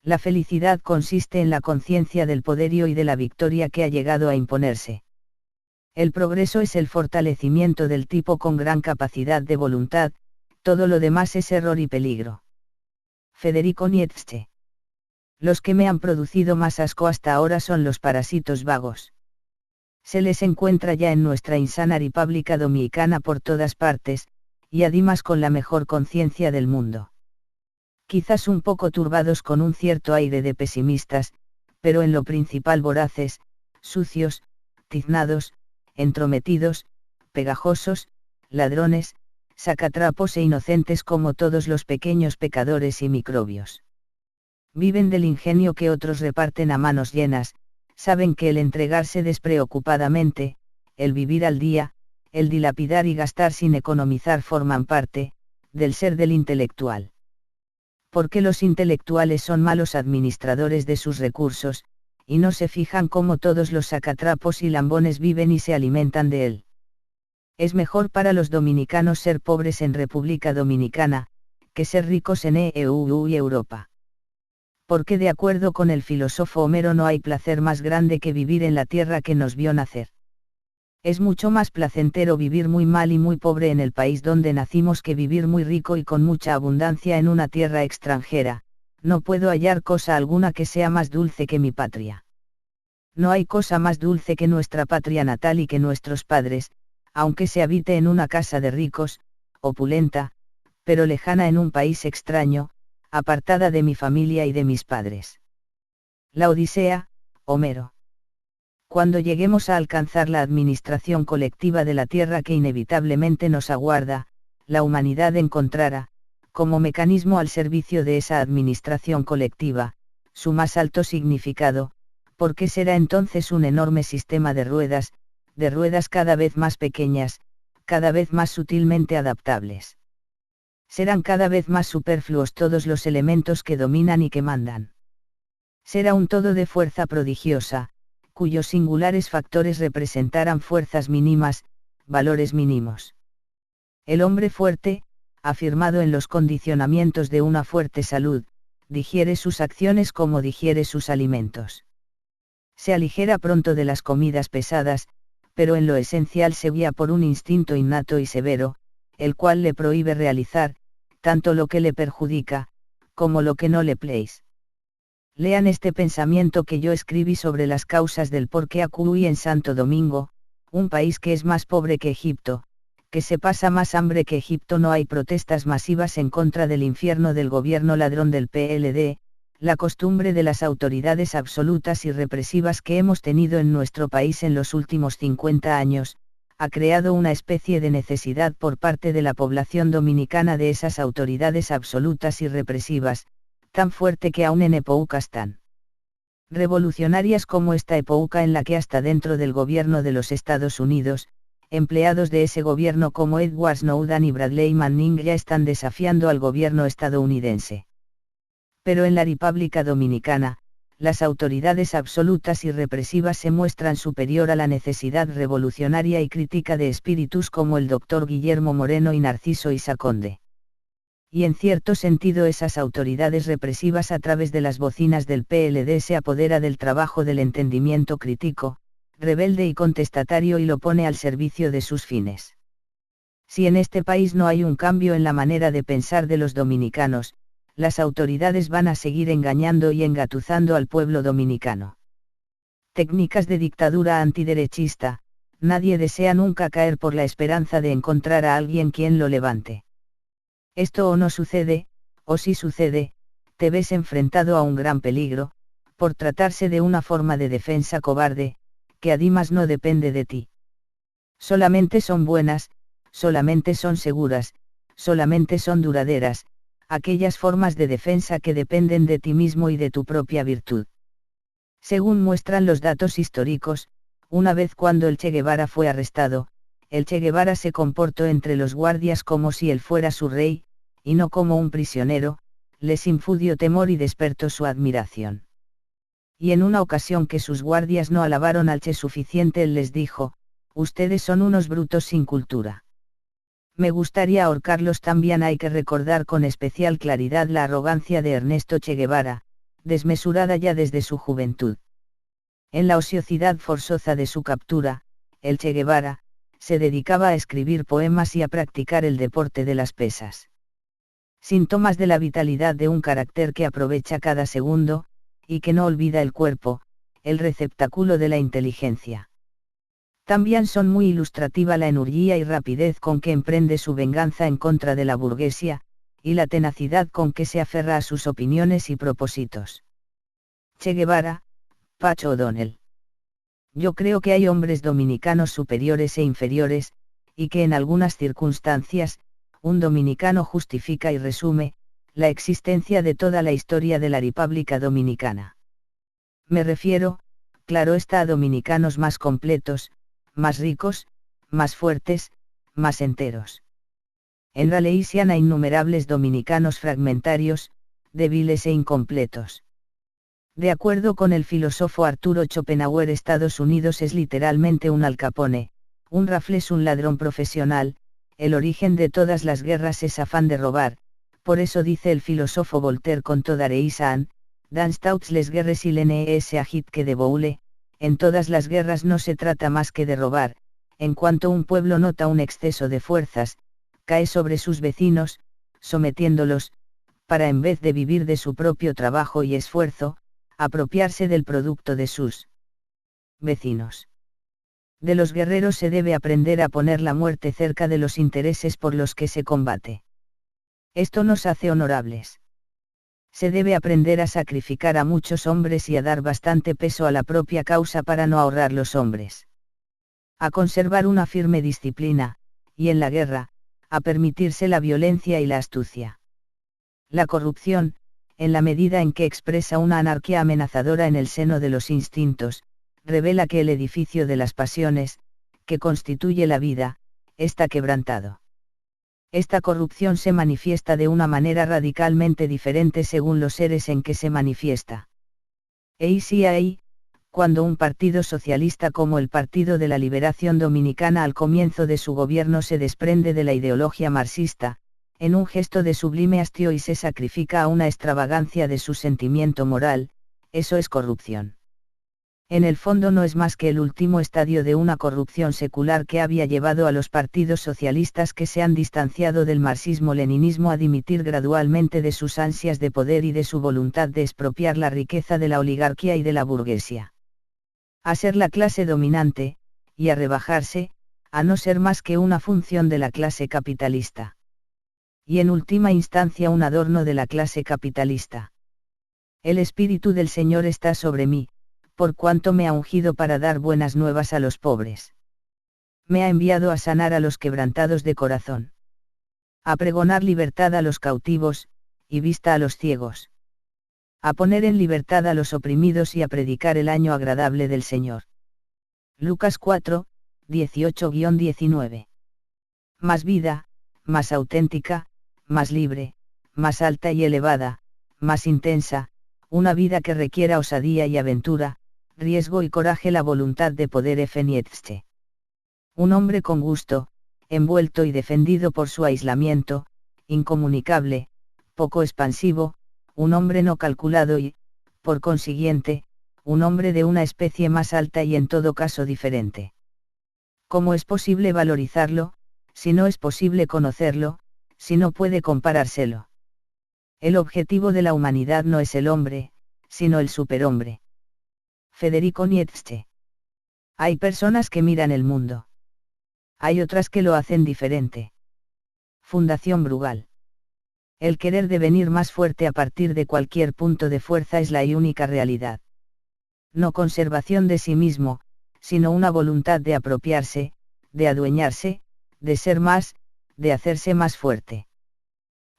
A: La felicidad consiste en la conciencia del poderío y de la victoria que ha llegado a imponerse. El progreso es el fortalecimiento del tipo con gran capacidad de voluntad, todo lo demás es error y peligro. Federico Nietzsche. Los que me han producido más asco hasta ahora son los parásitos vagos. Se les encuentra ya en nuestra insana República Dominicana por todas partes, y además con la mejor conciencia del mundo. Quizás un poco turbados con un cierto aire de pesimistas, pero en lo principal voraces, sucios, tiznados, entrometidos, pegajosos, ladrones, sacatrapos e inocentes como todos los pequeños pecadores y microbios. Viven del ingenio que otros reparten a manos llenas, saben que el entregarse despreocupadamente, el vivir al día, el dilapidar y gastar sin economizar forman parte del ser del intelectual. Porque los intelectuales son malos administradores de sus recursos, y no se fijan cómo todos los sacatrapos y lambones viven y se alimentan de él. Es mejor para los dominicanos ser pobres en República Dominicana, que ser ricos en EU y Europa. Porque de acuerdo con el filósofo Homero no hay placer más grande que vivir en la tierra que nos vio nacer. Es mucho más placentero vivir muy mal y muy pobre en el país donde nacimos que vivir muy rico y con mucha abundancia en una tierra extranjera. No puedo hallar cosa alguna que sea más dulce que mi patria. No hay cosa más dulce que nuestra patria natal y que nuestros padres, aunque se habite en una casa de ricos, opulenta, pero lejana en un país extraño, apartada de mi familia y de mis padres. La Odisea, Homero. Cuando lleguemos a alcanzar la administración colectiva de la tierra que inevitablemente nos aguarda, la humanidad encontrará, como mecanismo al servicio de esa administración colectiva, su más alto significado, porque será entonces un enorme sistema de ruedas cada vez más pequeñas, cada vez más sutilmente adaptables. Serán cada vez más superfluos todos los elementos que dominan y que mandan. Será un todo de fuerza prodigiosa, cuyos singulares factores representarán fuerzas mínimas, valores mínimos. El hombre fuerte, afirmado en los condicionamientos de una fuerte salud, digiere sus acciones como digiere sus alimentos. Se aligera pronto de las comidas pesadas, pero en lo esencial se guía por un instinto innato y severo, el cual le prohíbe realizar, tanto lo que le perjudica, como lo que no le place. Lean este pensamiento que yo escribí sobre las causas del por qué acuí en Santo Domingo, un país que es más pobre que Egipto, que se pasa más hambre que Egipto. No hay protestas masivas en contra del infierno del gobierno ladrón del PLD, la costumbre de las autoridades absolutas y represivas que hemos tenido en nuestro país en los últimos 50 años, ha creado una especie de necesidad por parte de la población dominicana de esas autoridades absolutas y represivas, tan fuerte que aún en épocas tan revolucionarias como esta época en la que hasta dentro del gobierno de los Estados Unidos, empleados de ese gobierno como Edward Snowden y Bradley Manning ya están desafiando al gobierno estadounidense. Pero en la República Dominicana, las autoridades absolutas y represivas se muestran superior a la necesidad revolucionaria y crítica de espíritus como el Dr. Guillermo Moreno y Narciso Isaconde. Y en cierto sentido esas autoridades represivas a través de las bocinas del PLD se apodera del trabajo del entendimiento crítico, rebelde y contestatario y lo pone al servicio de sus fines. Si en este país no hay un cambio en la manera de pensar de los dominicanos, las autoridades van a seguir engañando y engatuzando al pueblo dominicano. Técnicas de dictadura antiderechista, nadie desea nunca caer por la esperanza de encontrar a alguien quien lo levante. Esto o no sucede, o si sucede, te ves enfrentado a un gran peligro, por tratarse de una forma de defensa cobarde, que además no depende de ti. Solamente son buenas, solamente son seguras, solamente son duraderas, aquellas formas de defensa que dependen de ti mismo y de tu propia virtud. Según muestran los datos históricos, una vez cuando el Che Guevara fue arrestado, el Che Guevara se comportó entre los guardias como si él fuera su rey, y no como un prisionero, les infundió temor y despertó su admiración. Y en una ocasión que sus guardias no alabaron al Che suficiente, él les dijo: ustedes son unos brutos sin cultura. Me gustaría ahorcarlos. También hay que recordar con especial claridad la arrogancia de Ernesto Che Guevara, desmesurada ya desde su juventud. En la ociosidad forzosa de su captura, el Che Guevara se dedicaba a escribir poemas y a practicar el deporte de las pesas. Síntomas de la vitalidad de un carácter que aprovecha cada segundo, y que no olvida el cuerpo, el receptáculo de la inteligencia. También son muy ilustrativa la energía y rapidez con que emprende su venganza en contra de la burguesía, y la tenacidad con que se aferra a sus opiniones y propósitos. Che Guevara, Pacho O'Donnell. Yo creo que hay hombres dominicanos superiores e inferiores, y que en algunas circunstancias, un dominicano justifica y resume la existencia de toda la historia de la República Dominicana. Me refiero, claro está, a dominicanos más completos, más ricos, más fuertes, más enteros. En la Leisiana hay innumerables dominicanos fragmentarios, débiles e incompletos. De acuerdo con el filósofo Arturo Schopenhauer, Estados Unidos es literalmente un Al Capone, un Raffles, un ladrón profesional. El origen de todas las guerras es afán de robar. Por eso dice el filósofo Voltaire con toda reisan, dans toutes les guerres il n'est agit que de voler. En todas las guerras no se trata más que de robar. En cuanto un pueblo nota un exceso de fuerzas, cae sobre sus vecinos, sometiéndolos, para en vez de vivir de su propio trabajo y esfuerzo, apropiarse del producto de sus vecinos. De los guerreros se debe aprender a poner la muerte cerca de los intereses por los que se combate. Esto nos hace honorables. Se debe aprender a sacrificar a muchos hombres y a dar bastante peso a la propia causa para no ahorrar los hombres. A conservar una firme disciplina, y en la guerra, a permitirse la violencia y la astucia. La corrupción, en la medida en que expresa una anarquía amenazadora en el seno de los instintos, revela que el edificio de las pasiones, que constituye la vida, está quebrantado. Esta corrupción se manifiesta de una manera radicalmente diferente según los seres en que se manifiesta. Cuando un partido socialista como el Partido de la Liberación Dominicana al comienzo de su gobierno se desprende de la ideología marxista, en un gesto de sublime hastío, y se sacrifica a una extravagancia de su sentimiento moral, eso es corrupción. En el fondo no es más que el último estadio de una corrupción secular que había llevado a los partidos socialistas que se han distanciado del marxismo-leninismo a dimitir gradualmente de sus ansias de poder y de su voluntad de expropiar la riqueza de la oligarquía y de la burguesía. A ser la clase dominante, y a rebajarse, a no ser más que una función de la clase capitalista. Y en última instancia un adorno de la clase capitalista. El Espíritu del Señor está sobre mí, por cuanto me ha ungido para dar buenas nuevas a los pobres. Me ha enviado a sanar a los quebrantados de corazón. A pregonar libertad a los cautivos, y vista a los ciegos. A poner en libertad a los oprimidos y a predicar el año agradable del Señor. Lucas 4, 18-19. Más vida, más auténtica, más libre, más alta y elevada, más intensa, una vida que requiera osadía y aventura, riesgo y coraje, la voluntad de poder Nietzsche. Un hombre con gusto, envuelto y defendido por su aislamiento, incomunicable, poco expansivo, un hombre no calculado y, por consiguiente, un hombre de una especie más alta y en todo caso diferente. ¿Cómo es posible valorizarlo, si no es posible conocerlo, si no puede comparárselo? El objetivo de la humanidad no es el hombre, sino el superhombre. Federico Nietzsche. Hay personas que miran el mundo. Hay otras que lo hacen diferente. Fundación Brugal. El querer devenir más fuerte a partir de cualquier punto de fuerza es la única realidad. No conservación de sí mismo, sino una voluntad de apropiarse, de adueñarse, de ser más, de hacerse más fuerte.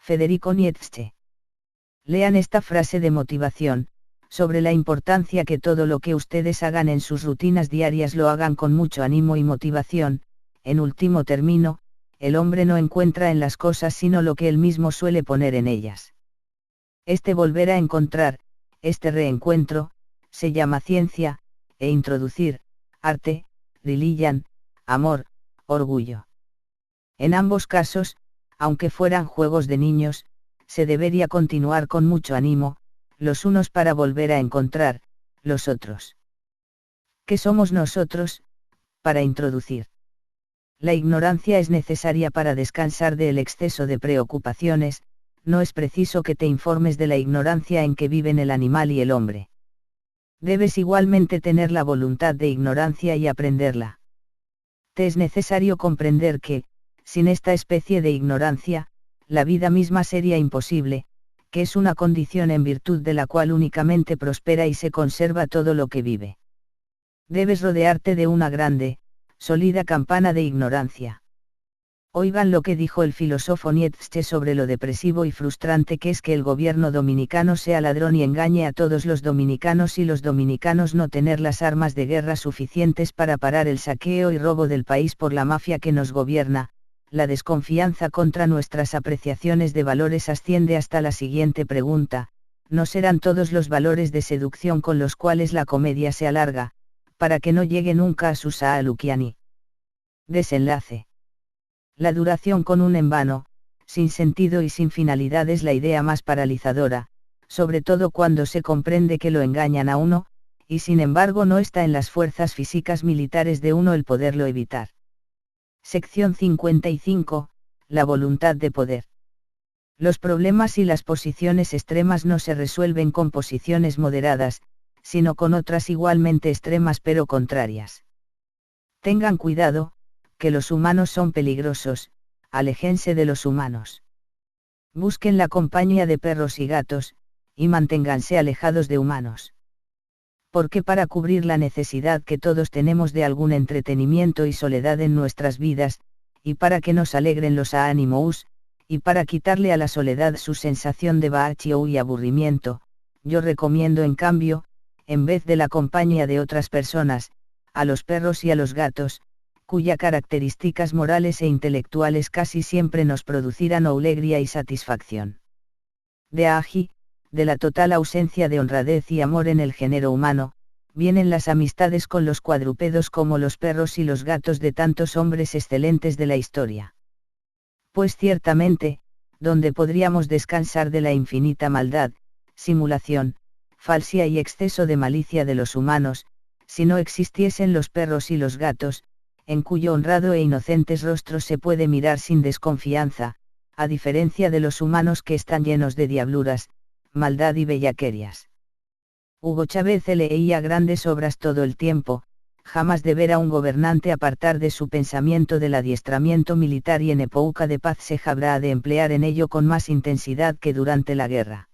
A: Federico Nietzsche. Lean esta frase de motivación, sobre la importancia que todo lo que ustedes hagan en sus rutinas diarias lo hagan con mucho ánimo y motivación. En último término, el hombre no encuentra en las cosas sino lo que él mismo suele poner en ellas. Este volver a encontrar, este reencuentro, se llama ciencia, e introducir, arte, religión, amor, orgullo. En ambos casos, aunque fueran juegos de niños, se debería continuar con mucho ánimo, los unos para volver a encontrar, los otros. ¿Qué somos nosotros, para introducir? La ignorancia es necesaria para descansar del exceso de preocupaciones, no es preciso que te informes de la ignorancia en que viven el animal y el hombre. Debes igualmente tener la voluntad de ignorancia y aprenderla. Te es necesario comprender que, sin esta especie de ignorancia, la vida misma sería imposible, que es una condición en virtud de la cual únicamente prospera y se conserva todo lo que vive. Debes rodearte de una grande, sólida campana de ignorancia. Oigan lo que dijo el filósofo Nietzsche sobre lo depresivo y frustrante que es que el gobierno dominicano sea ladrón y engañe a todos los dominicanos y los dominicanos no tener las armas de guerra suficientes para parar el saqueo y robo del país por la mafia que nos gobierna. La desconfianza contra nuestras apreciaciones de valores asciende hasta la siguiente pregunta: ¿no serán todos los valores de seducción con los cuales la comedia se alarga, para que no llegue nunca a su Saa Lukiani? Desenlace. La duración con un en vano, sin sentido y sin finalidad es la idea más paralizadora, sobre todo cuando se comprende que lo engañan a uno, y sin embargo no está en las fuerzas físicas militares de uno el poderlo evitar. Sección 55. La voluntad de poder. Los problemas y las posiciones extremas no se resuelven con posiciones moderadas, sino con otras igualmente extremas pero contrarias. Tengan cuidado, que los humanos son peligrosos, aléjense de los humanos. Busquen la compañía de perros y gatos, y manténganse alejados de humanos. Porque para cubrir la necesidad que todos tenemos de algún entretenimiento y soledad en nuestras vidas, y para que nos alegren los ánimos, y para quitarle a la soledad su sensación de vacío y aburrimiento, yo recomiendo en cambio, en vez de la compañía de otras personas, a los perros y a los gatos, cuya características morales e intelectuales casi siempre nos producirán alegría y satisfacción. De allí, de la total ausencia de honradez y amor en el género humano, vienen las amistades con los cuadrúpedos como los perros y los gatos de tantos hombres excelentes de la historia. Pues ciertamente, donde podríamos descansar de la infinita maldad, simulación, falsía y exceso de malicia de los humanos, si no existiesen los perros y los gatos, en cuyo honrado e inocentes rostros se puede mirar sin desconfianza, a diferencia de los humanos que están llenos de diabluras, maldad y bellaquerías. Hugo Chávez leía grandes obras todo el tiempo, jamás de ver a un gobernante apartar de su pensamiento del adiestramiento militar y en época de paz se habrá de emplear en ello con más intensidad que durante la guerra.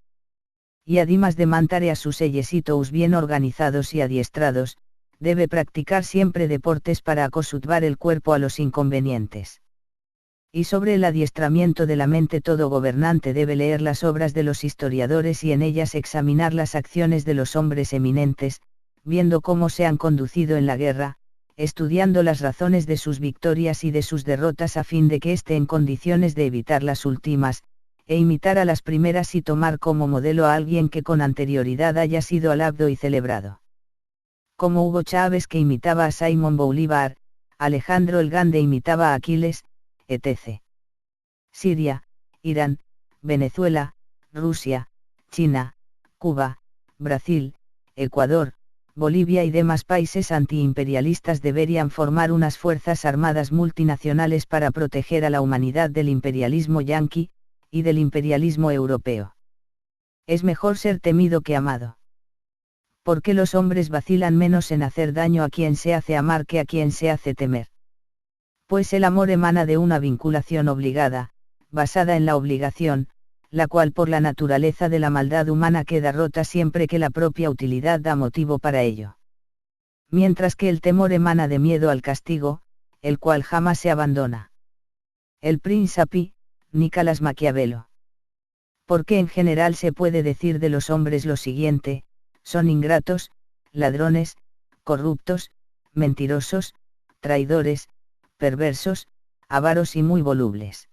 A: Y además de mantare a sus ejércitos bien organizados y adiestrados, debe practicar siempre deportes para acostumbar el cuerpo a los inconvenientes. Y sobre el adiestramiento de la mente todo gobernante debe leer las obras de los historiadores y en ellas examinar las acciones de los hombres eminentes, viendo cómo se han conducido en la guerra, estudiando las razones de sus victorias y de sus derrotas a fin de que esté en condiciones de evitar las últimas, e imitar a las primeras y tomar como modelo a alguien que con anterioridad haya sido alabado y celebrado. Como Hugo Chávez que imitaba a Simón Bolívar, Alejandro el Grande imitaba a Aquiles, etc. Siria, Irán, Venezuela, Rusia, China, Cuba, Brasil, Ecuador, Bolivia y demás países antiimperialistas deberían formar unas fuerzas armadas multinacionales para proteger a la humanidad del imperialismo yanqui, y del imperialismo europeo. Es mejor ser temido que amado. Porque los hombres vacilan menos en hacer daño a quien se hace amar que a quien se hace temer. Pues el amor emana de una vinculación obligada, basada en la obligación, la cual por la naturaleza de la maldad humana queda rota siempre que la propia utilidad da motivo para ello. Mientras que el temor emana de miedo al castigo, el cual jamás se abandona. El príncipe, Nicolás Maquiavelo. Porque en general se puede decir de los hombres lo siguiente: son ingratos, ladrones, corruptos, mentirosos, traidores, perversos, avaros y muy volubles.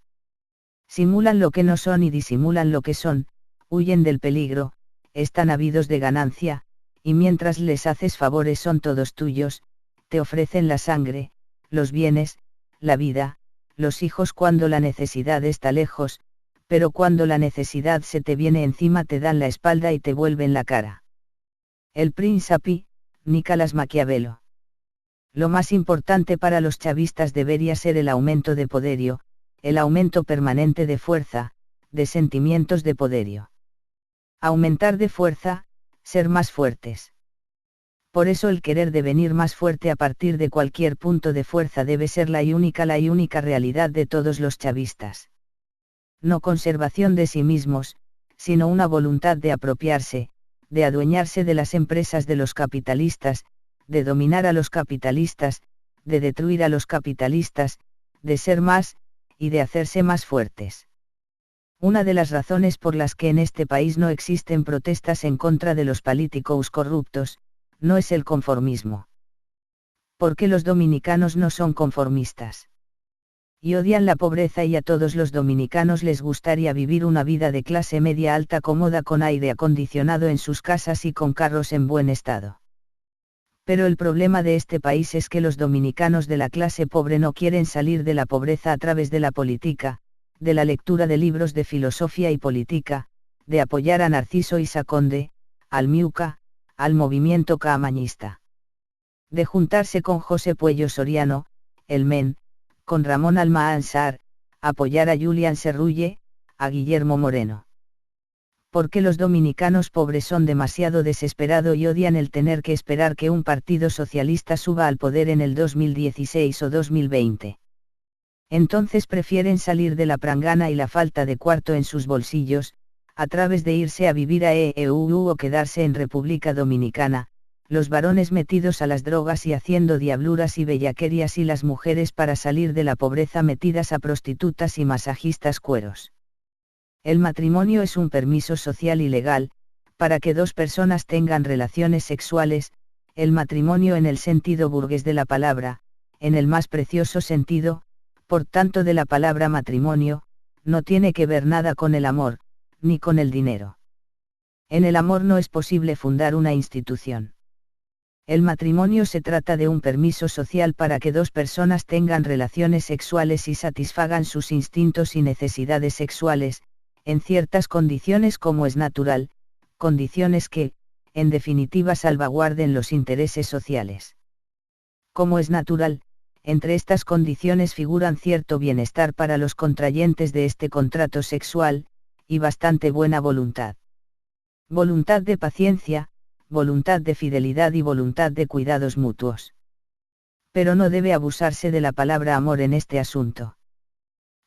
A: Simulan lo que no son y disimulan lo que son, huyen del peligro, están ávidos de ganancia, y mientras les haces favores son todos tuyos, te ofrecen la sangre, los bienes, la vida, los hijos cuando la necesidad está lejos, pero cuando la necesidad se te viene encima te dan la espalda y te vuelven la cara. El Príncipe, Nicolás Maquiavelo. Lo más importante para los chavistas debería ser el aumento de poderio, el aumento permanente de fuerza, de sentimientos de poderio. Aumentar de fuerza, ser más fuertes. Por eso el querer devenir más fuerte a partir de cualquier punto de fuerza debe ser la única realidad de todos los chavistas. No conservación de sí mismos, sino una voluntad de apropiarse, de adueñarse de las empresas de los capitalistas, de dominar a los capitalistas, de destruir a los capitalistas, de ser más, y de hacerse más fuertes. Una de las razones por las que en este país no existen protestas en contra de los políticos corruptos, no es el conformismo. Porque los dominicanos no son conformistas. Y odian la pobreza y a todos los dominicanos les gustaría vivir una vida de clase media alta cómoda con aire acondicionado en sus casas y con carros en buen estado. Pero el problema de este país es que los dominicanos de la clase pobre no quieren salir de la pobreza a través de la política, de la lectura de libros de filosofía y política, de apoyar a Narciso y Saconde, al Miuca, al movimiento caamañista. De juntarse con José Puello Soriano, el MEN, con Ramón Almanzar, apoyar a Julián Serrulle, a Guillermo Moreno. Porque los dominicanos pobres son demasiado desesperados y odian el tener que esperar que un partido socialista suba al poder en el 2016 o 2020. Entonces prefieren salir de la prangana y la falta de cuarto en sus bolsillos, a través de irse a vivir a EEU o quedarse en República Dominicana, los varones metidos a las drogas y haciendo diabluras y bellaquerías y las mujeres para salir de la pobreza metidas a prostitutas y masajistas cueros. El matrimonio es un permiso social y legal, para que dos personas tengan relaciones sexuales, el matrimonio en el sentido burgués de la palabra, en el más precioso sentido, por tanto de la palabra matrimonio, no tiene que ver nada con el amor, ni con el dinero. En el amor no es posible fundar una institución. El matrimonio se trata de un permiso social para que dos personas tengan relaciones sexuales y satisfagan sus instintos y necesidades sexuales, en ciertas condiciones como es natural, condiciones que, en definitiva, salvaguarden los intereses sociales. Como es natural, entre estas condiciones figuran cierto bienestar para los contrayentes de este contrato sexual, y bastante buena voluntad. Voluntad de paciencia, voluntad de fidelidad y voluntad de cuidados mutuos. Pero no debe abusarse de la palabra amor en este asunto.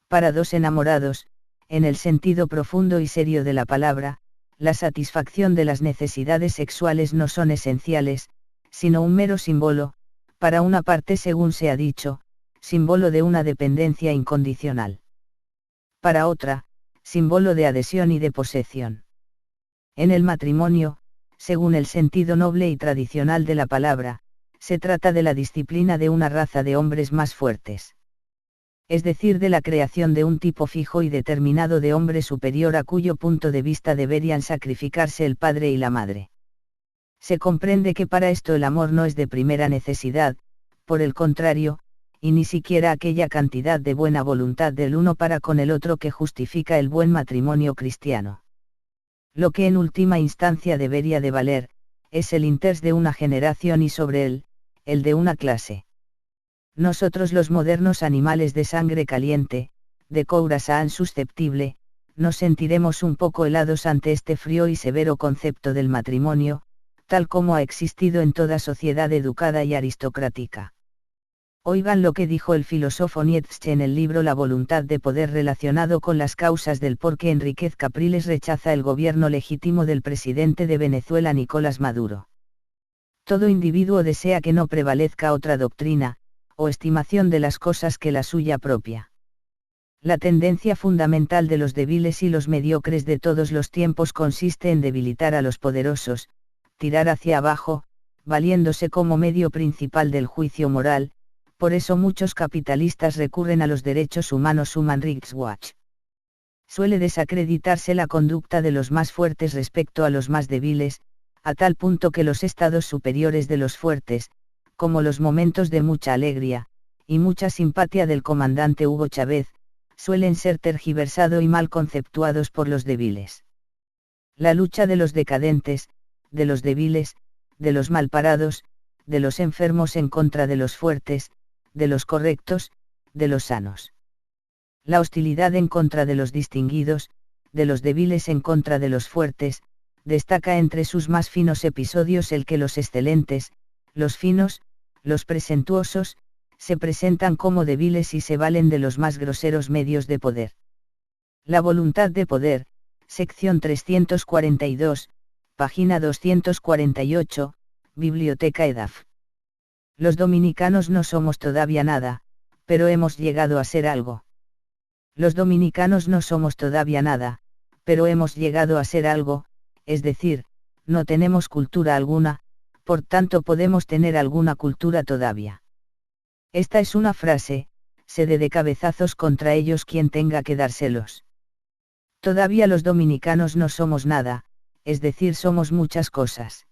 A: Para dos enamorados, en el sentido profundo y serio de la palabra, la satisfacción de las necesidades sexuales no son esenciales, sino un mero símbolo, para una parte según se ha dicho, símbolo de una dependencia incondicional. Para otra, símbolo de adhesión y de posesión. En el matrimonio, según el sentido noble y tradicional de la palabra, se trata de la disciplina de una raza de hombres más fuertes. Es decir, de la creación de un tipo fijo y determinado de hombre superior a cuyo punto de vista deberían sacrificarse el padre y la madre. Se comprende que para esto el amor no es de primera necesidad, por el contrario, y ni siquiera aquella cantidad de buena voluntad del uno para con el otro que justifica el buen matrimonio cristiano. Lo que en última instancia debería de valer, es el interés de una generación y sobre él, el de una clase. Nosotros los modernos animales de sangre caliente, de corazón susceptible, nos sentiremos un poco helados ante este frío y severo concepto del matrimonio, tal como ha existido en toda sociedad educada y aristocrática. Oigan lo que dijo el filósofo Nietzsche en el libro La voluntad de poder relacionado con las causas del por qué Enríquez Capriles rechaza el gobierno legítimo del presidente de Venezuela Nicolás Maduro. Todo individuo desea que no prevalezca otra doctrina, o estimación de las cosas que la suya propia. La tendencia fundamental de los débiles y los mediocres de todos los tiempos consiste en debilitar a los poderosos, tirar hacia abajo, valiéndose como medio principal del juicio moral. Por eso muchos capitalistas recurren a los derechos humanos Human Rights Watch. Suele desacreditarse la conducta de los más fuertes respecto a los más débiles, a tal punto que los estados superiores de los fuertes, como los momentos de mucha alegría, y mucha simpatía del comandante Hugo Chávez, suelen ser tergiversados y mal conceptuados por los débiles. La lucha de los decadentes, de los débiles, de los malparados, de los enfermos en contra de los fuertes, de los correctos, de los sanos. La hostilidad en contra de los distinguidos, de los débiles en contra de los fuertes, destaca entre sus más finos episodios el que los excelentes, los finos, los presuntuosos, se presentan como débiles y se valen de los más groseros medios de poder. La voluntad de poder, sección 342, página 248, Biblioteca EDAF. Los dominicanos no somos todavía nada, pero hemos llegado a ser algo. Los dominicanos no somos todavía nada, pero hemos llegado a ser algo, es decir, no tenemos cultura alguna, por tanto podemos tener alguna cultura todavía. Esta es una frase, se dé de cabezazos contra ellos quien tenga que dárselos. Todavía los dominicanos no somos nada, es decir, somos muchas cosas.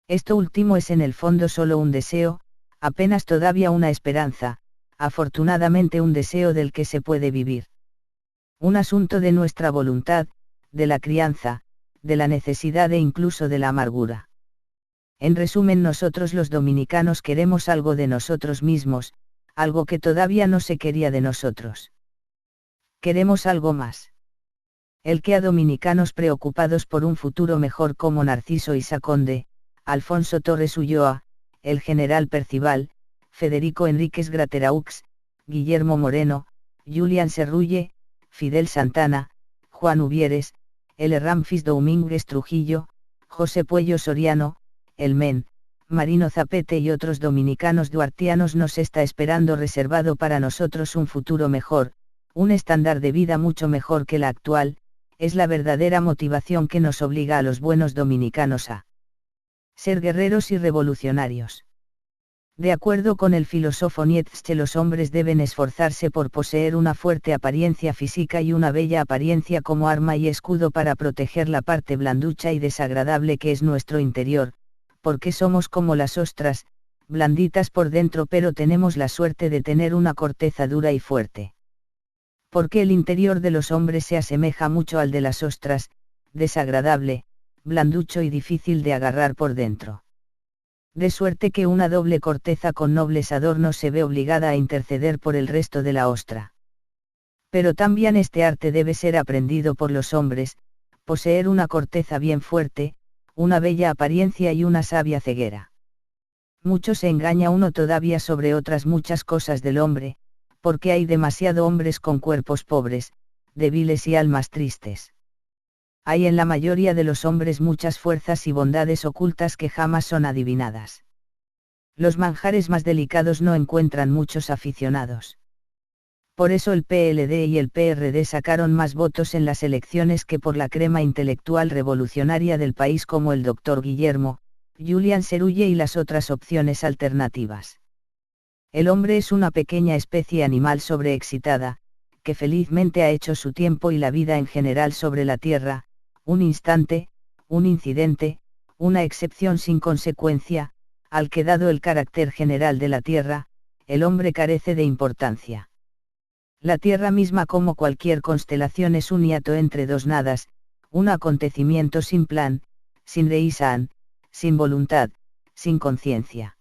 A: Esto último es en el fondo solo un deseo, apenas todavía una esperanza, afortunadamente un deseo del que se puede vivir. Un asunto de nuestra voluntad, de la crianza, de la necesidad e incluso de la amargura. En resumen, nosotros los dominicanos queremos algo de nosotros mismos, algo que todavía no se quería de nosotros. Queremos algo más. El que a dominicanos preocupados por un futuro mejor como Narciso Isaconde, Alfonso Torres Ulloa, el general Percival, Federico Enríquez Grateraux, Guillermo Moreno, Julián Serrulle, Fidel Santana, Juan Ubieres, L. Ramfis Domínguez Trujillo, José Puello Soriano, el Men, Marino Zapete y otros dominicanos duartianos nos está esperando reservado para nosotros un futuro mejor, un estándar de vida mucho mejor que la actual, es la verdadera motivación que nos obliga a los buenos dominicanos a ser guerreros y revolucionarios. De acuerdo con el filósofo Nietzsche, los hombres deben esforzarse por poseer una fuerte apariencia física y una bella apariencia como arma y escudo para proteger la parte blanducha y desagradable que es nuestro interior, porque somos como las ostras, blanditas por dentro pero tenemos la suerte de tener una corteza dura y fuerte. Porque el interior de los hombres se asemeja mucho al de las ostras, desagradable, blanducho y difícil de agarrar por dentro. De suerte que una doble corteza con nobles adornos se ve obligada a interceder por el resto de la ostra. Pero también este arte debe ser aprendido por los hombres, poseer una corteza bien fuerte, una bella apariencia y una sabia ceguera. Mucho se engaña uno todavía sobre otras muchas cosas del hombre, porque hay demasiado hombres con cuerpos pobres, débiles y almas tristes. Hay en la mayoría de los hombres muchas fuerzas y bondades ocultas que jamás son adivinadas. Los manjares más delicados no encuentran muchos aficionados. Por eso el PLD y el PRD sacaron más votos en las elecciones que por la crema intelectual revolucionaria del país como el Dr. Guillermo, Julián Serrulle y las otras opciones alternativas. El hombre es una pequeña especie animal sobreexcitada, que felizmente ha hecho su tiempo y la vida en general sobre la tierra, un instante, un incidente, una excepción sin consecuencia, al que dado el carácter general de la tierra, el hombre carece de importancia. La Tierra misma como cualquier constelación es un hiato entre dos nadas, un acontecimiento sin plan, sin reason, sin voluntad, sin conciencia.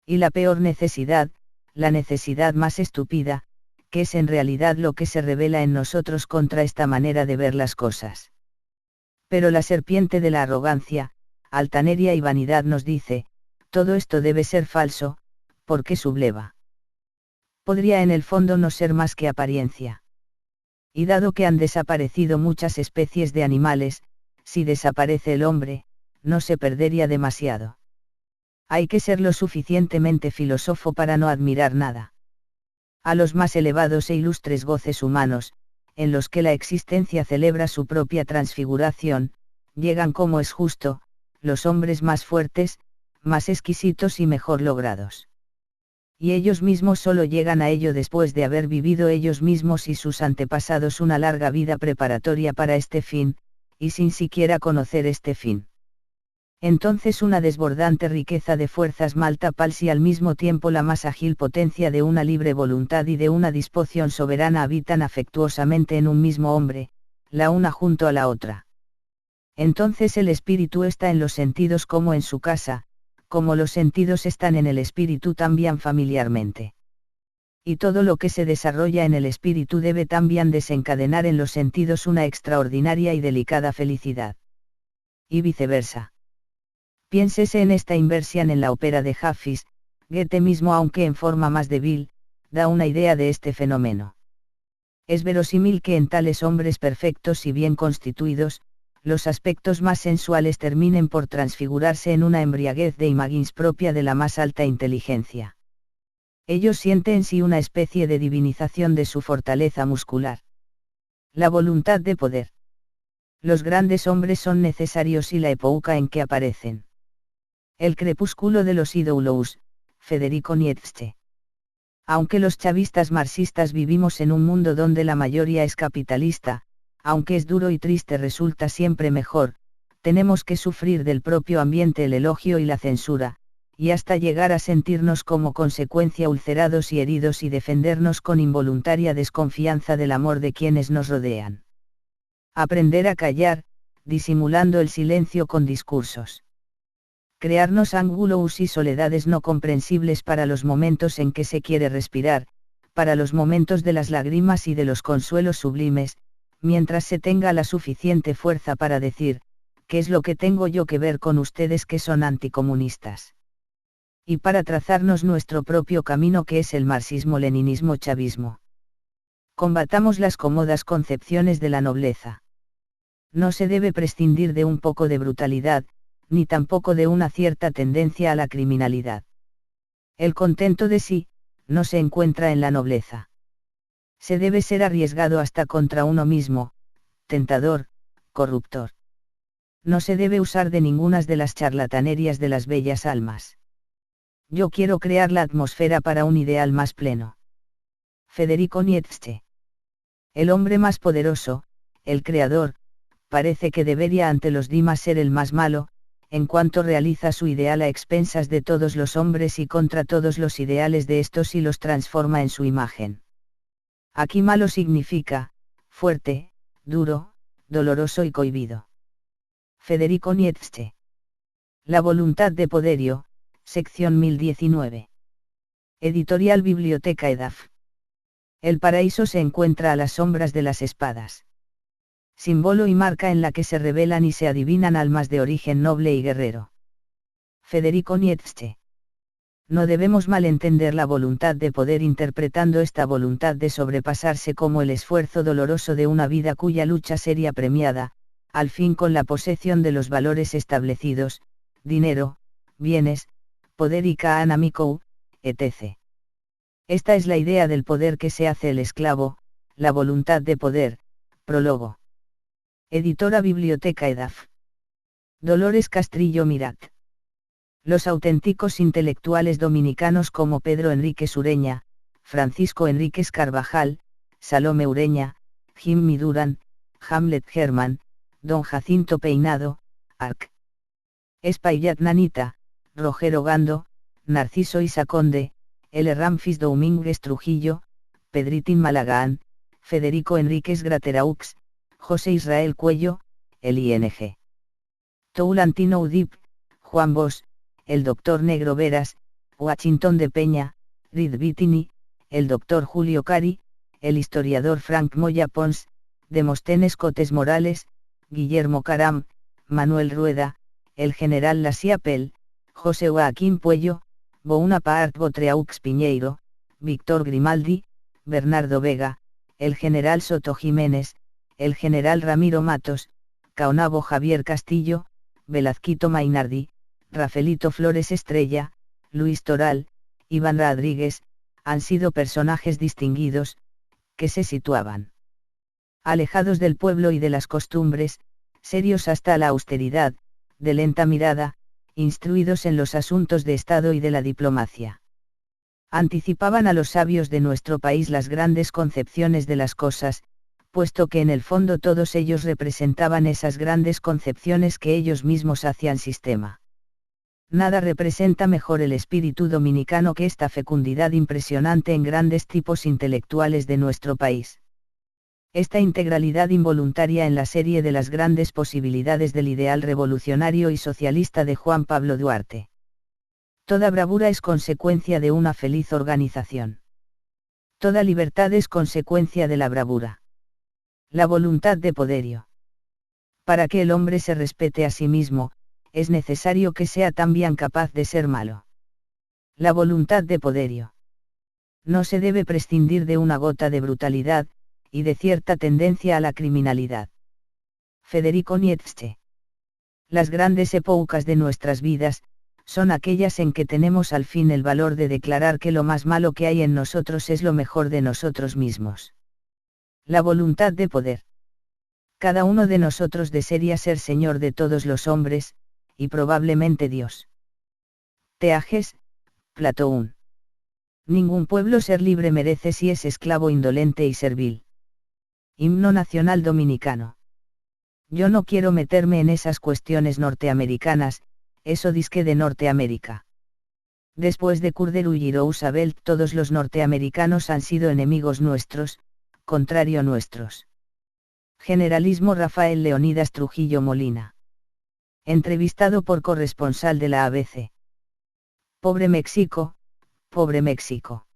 A: Y la peor necesidad, la necesidad más estúpida, que es en realidad lo que se revela en nosotros contra esta manera de ver las cosas. Pero la serpiente de la arrogancia, altanería y vanidad nos dice, todo esto debe ser falso, porque subleva. Podría en el fondo no ser más que apariencia. Y dado que han desaparecido muchas especies de animales, si desaparece el hombre, no se perdería demasiado. Hay que ser lo suficientemente filósofo para no admirar nada. A los más elevados e ilustres goces humanos, en los que la existencia celebra su propia transfiguración, llegan como es justo, los hombres más fuertes, más exquisitos y mejor logrados. Y ellos mismos solo llegan a ello después de haber vivido ellos mismos y sus antepasados una larga vida preparatoria para este fin, y sin siquiera conocer este fin. Entonces una desbordante riqueza de fuerzas maltapas y al mismo tiempo la más ágil potencia de una libre voluntad y de una disposición soberana habitan afectuosamente en un mismo hombre, la una junto a la otra. Entonces el espíritu está en los sentidos como en su casa, como los sentidos están en el espíritu también familiarmente. Y todo lo que se desarrolla en el espíritu debe también desencadenar en los sentidos una extraordinaria y delicada felicidad. Y viceversa. Piénsese en esta inversión en la ópera de Hafiz, Goethe mismo aunque en forma más débil, da una idea de este fenómeno. Es verosímil que en tales hombres perfectos y bien constituidos, los aspectos más sensuales terminen por transfigurarse en una embriaguez de imágenes propia de la más alta inteligencia. Ellos sienten en sí una especie de divinización de su fortaleza muscular. La voluntad de poder. Los grandes hombres son necesarios y la época en que aparecen. El crepúsculo de los ídolos, Federico Nietzsche. Aunque los chavistas marxistas vivimos en un mundo donde la mayoría es capitalista, aunque es duro y triste resulta siempre mejor, tenemos que sufrir del propio ambiente el elogio y la censura, y hasta llegar a sentirnos como consecuencia ulcerados y heridos y defendernos con involuntaria desconfianza del amor de quienes nos rodean. Aprender a callar, disimulando el silencio con discursos. Crearnos ángulos y soledades no comprensibles para los momentos en que se quiere respirar, para los momentos de las lágrimas y de los consuelos sublimes, mientras se tenga la suficiente fuerza para decir, ¿qué es lo que tengo yo que ver con ustedes que son anticomunistas? Y para trazarnos nuestro propio camino que es el marxismo-leninismo-chavismo. Combatamos las cómodas concepciones de la nobleza. No se debe prescindir de un poco de brutalidad, ni tampoco de una cierta tendencia a la criminalidad. El contento de sí, no se encuentra en la nobleza. Se debe ser arriesgado hasta contra uno mismo, tentador, corruptor. No se debe usar de ninguna de las charlatanerías de las bellas almas. Yo quiero crear la atmósfera para un ideal más pleno. Federico Nietzsche. El hombre más poderoso, el creador, parece que debería ante los demás ser el más malo, en cuanto realiza su ideal a expensas de todos los hombres y contra todos los ideales de estos y los transforma en su imagen. Aquí malo significa, fuerte, duro, doloroso y cohibido. Federico Nietzsche. La voluntad de poderio, sección 1019. Editorial Biblioteca EDAF. El paraíso se encuentra a las sombras de las espadas. Símbolo y marca en la que se revelan y se adivinan almas de origen noble y guerrero. Federico Nietzsche. No debemos malentender la voluntad de poder interpretando esta voluntad de sobrepasarse como el esfuerzo doloroso de una vida cuya lucha sería premiada, al fin con la posesión de los valores establecidos, dinero, bienes, poder y Kaanamikou, etc. Esta es la idea del poder que se hace el esclavo, la voluntad de poder, prólogo. Editora Biblioteca EDAF. Dolores Castrillo Mirat. Los auténticos intelectuales dominicanos como Pedro Enríquez Ureña, Francisco Enríquez Carvajal, Salome Ureña, Jimmy Duran, Hamlet Herman, Don Jacinto Peinado, Arc. Espaillat Nanita, Rogero Gando, Narciso Isaconde, L. Ramfis Domínguez Trujillo, Pedritín Malagán, Federico Enríquez Grateraux, José Israel Cuello, el ING. Toulantino Udip, Juan Bosch, el Dr. Negro Veras, Washington de Peña, Rid Vitini, el Dr. Julio Cari, el historiador Frank Moya Pons, Demóstenes Cotes Morales, Guillermo Caram, Manuel Rueda, el general Lasiapel, José Joaquín Puello, Bonaparte Botreaux Piñeiro, Víctor Grimaldi, Bernardo Vega, el general Soto Jiménez, el general Ramiro Matos, Caonabo Javier Castillo, Velazquito Mainardi, Rafaelito Flores Estrella, Luis Toral, Iván Rodríguez, han sido personajes distinguidos, que se situaban alejados del pueblo y de las costumbres, serios hasta la austeridad, de lenta mirada, instruidos en los asuntos de Estado y de la diplomacia. Anticipaban a los sabios de nuestro país las grandes concepciones de las cosas, puesto que en el fondo todos ellos representaban esas grandes concepciones que ellos mismos hacían sistema. Nada representa mejor el espíritu dominicano que esta fecundidad impresionante en grandes tipos intelectuales de nuestro país. Esta integralidad involuntaria en la serie de las grandes posibilidades del ideal revolucionario y socialista de Juan Pablo Duarte. Toda bravura es consecuencia de una feliz organización. Toda libertad es consecuencia de la bravura. La voluntad de poderio. Para que el hombre se respete a sí mismo, es necesario que sea también capaz de ser malo. La voluntad de poderio. No se debe prescindir de una gota de brutalidad, y de cierta tendencia a la criminalidad. Federico Nietzsche. Las grandes épocas de nuestras vidas, son aquellas en que tenemos al fin el valor de declarar que lo más malo que hay en nosotros es lo mejor de nosotros mismos. La voluntad de poder. Cada uno de nosotros desearía ser señor de todos los hombres, y probablemente Dios. Teages, Platón. Ningún pueblo ser libre merece si es esclavo indolente y servil. Himno nacional dominicano. Yo no quiero meterme en esas cuestiones norteamericanas, eso disque de Norteamérica. Después de Curderu y Roosevelt todos los norteamericanos han sido enemigos nuestros, contrario nuestros. Generalismo Rafael Leonidas Trujillo Molina. Entrevistado por corresponsal de la ABC. Pobre México, pobre México.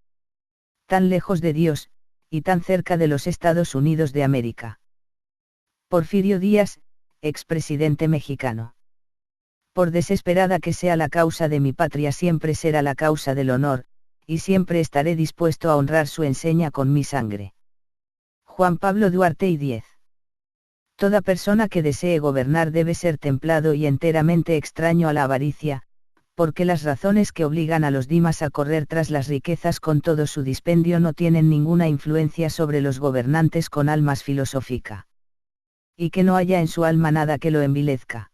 A: Tan lejos de Dios, y tan cerca de los Estados Unidos de América. Porfirio Díaz, expresidente mexicano. Por desesperada que sea la causa de mi patria siempre será la causa del honor, y siempre estaré dispuesto a honrar su enseña con mi sangre. Juan Pablo Duarte y 10. Toda persona que desee gobernar debe ser templado y enteramente extraño a la avaricia, porque las razones que obligan a los dimas a correr tras las riquezas con todo su dispendio no tienen ninguna influencia sobre los gobernantes con almas filosófica. Y que no haya en su alma nada que lo envilezca.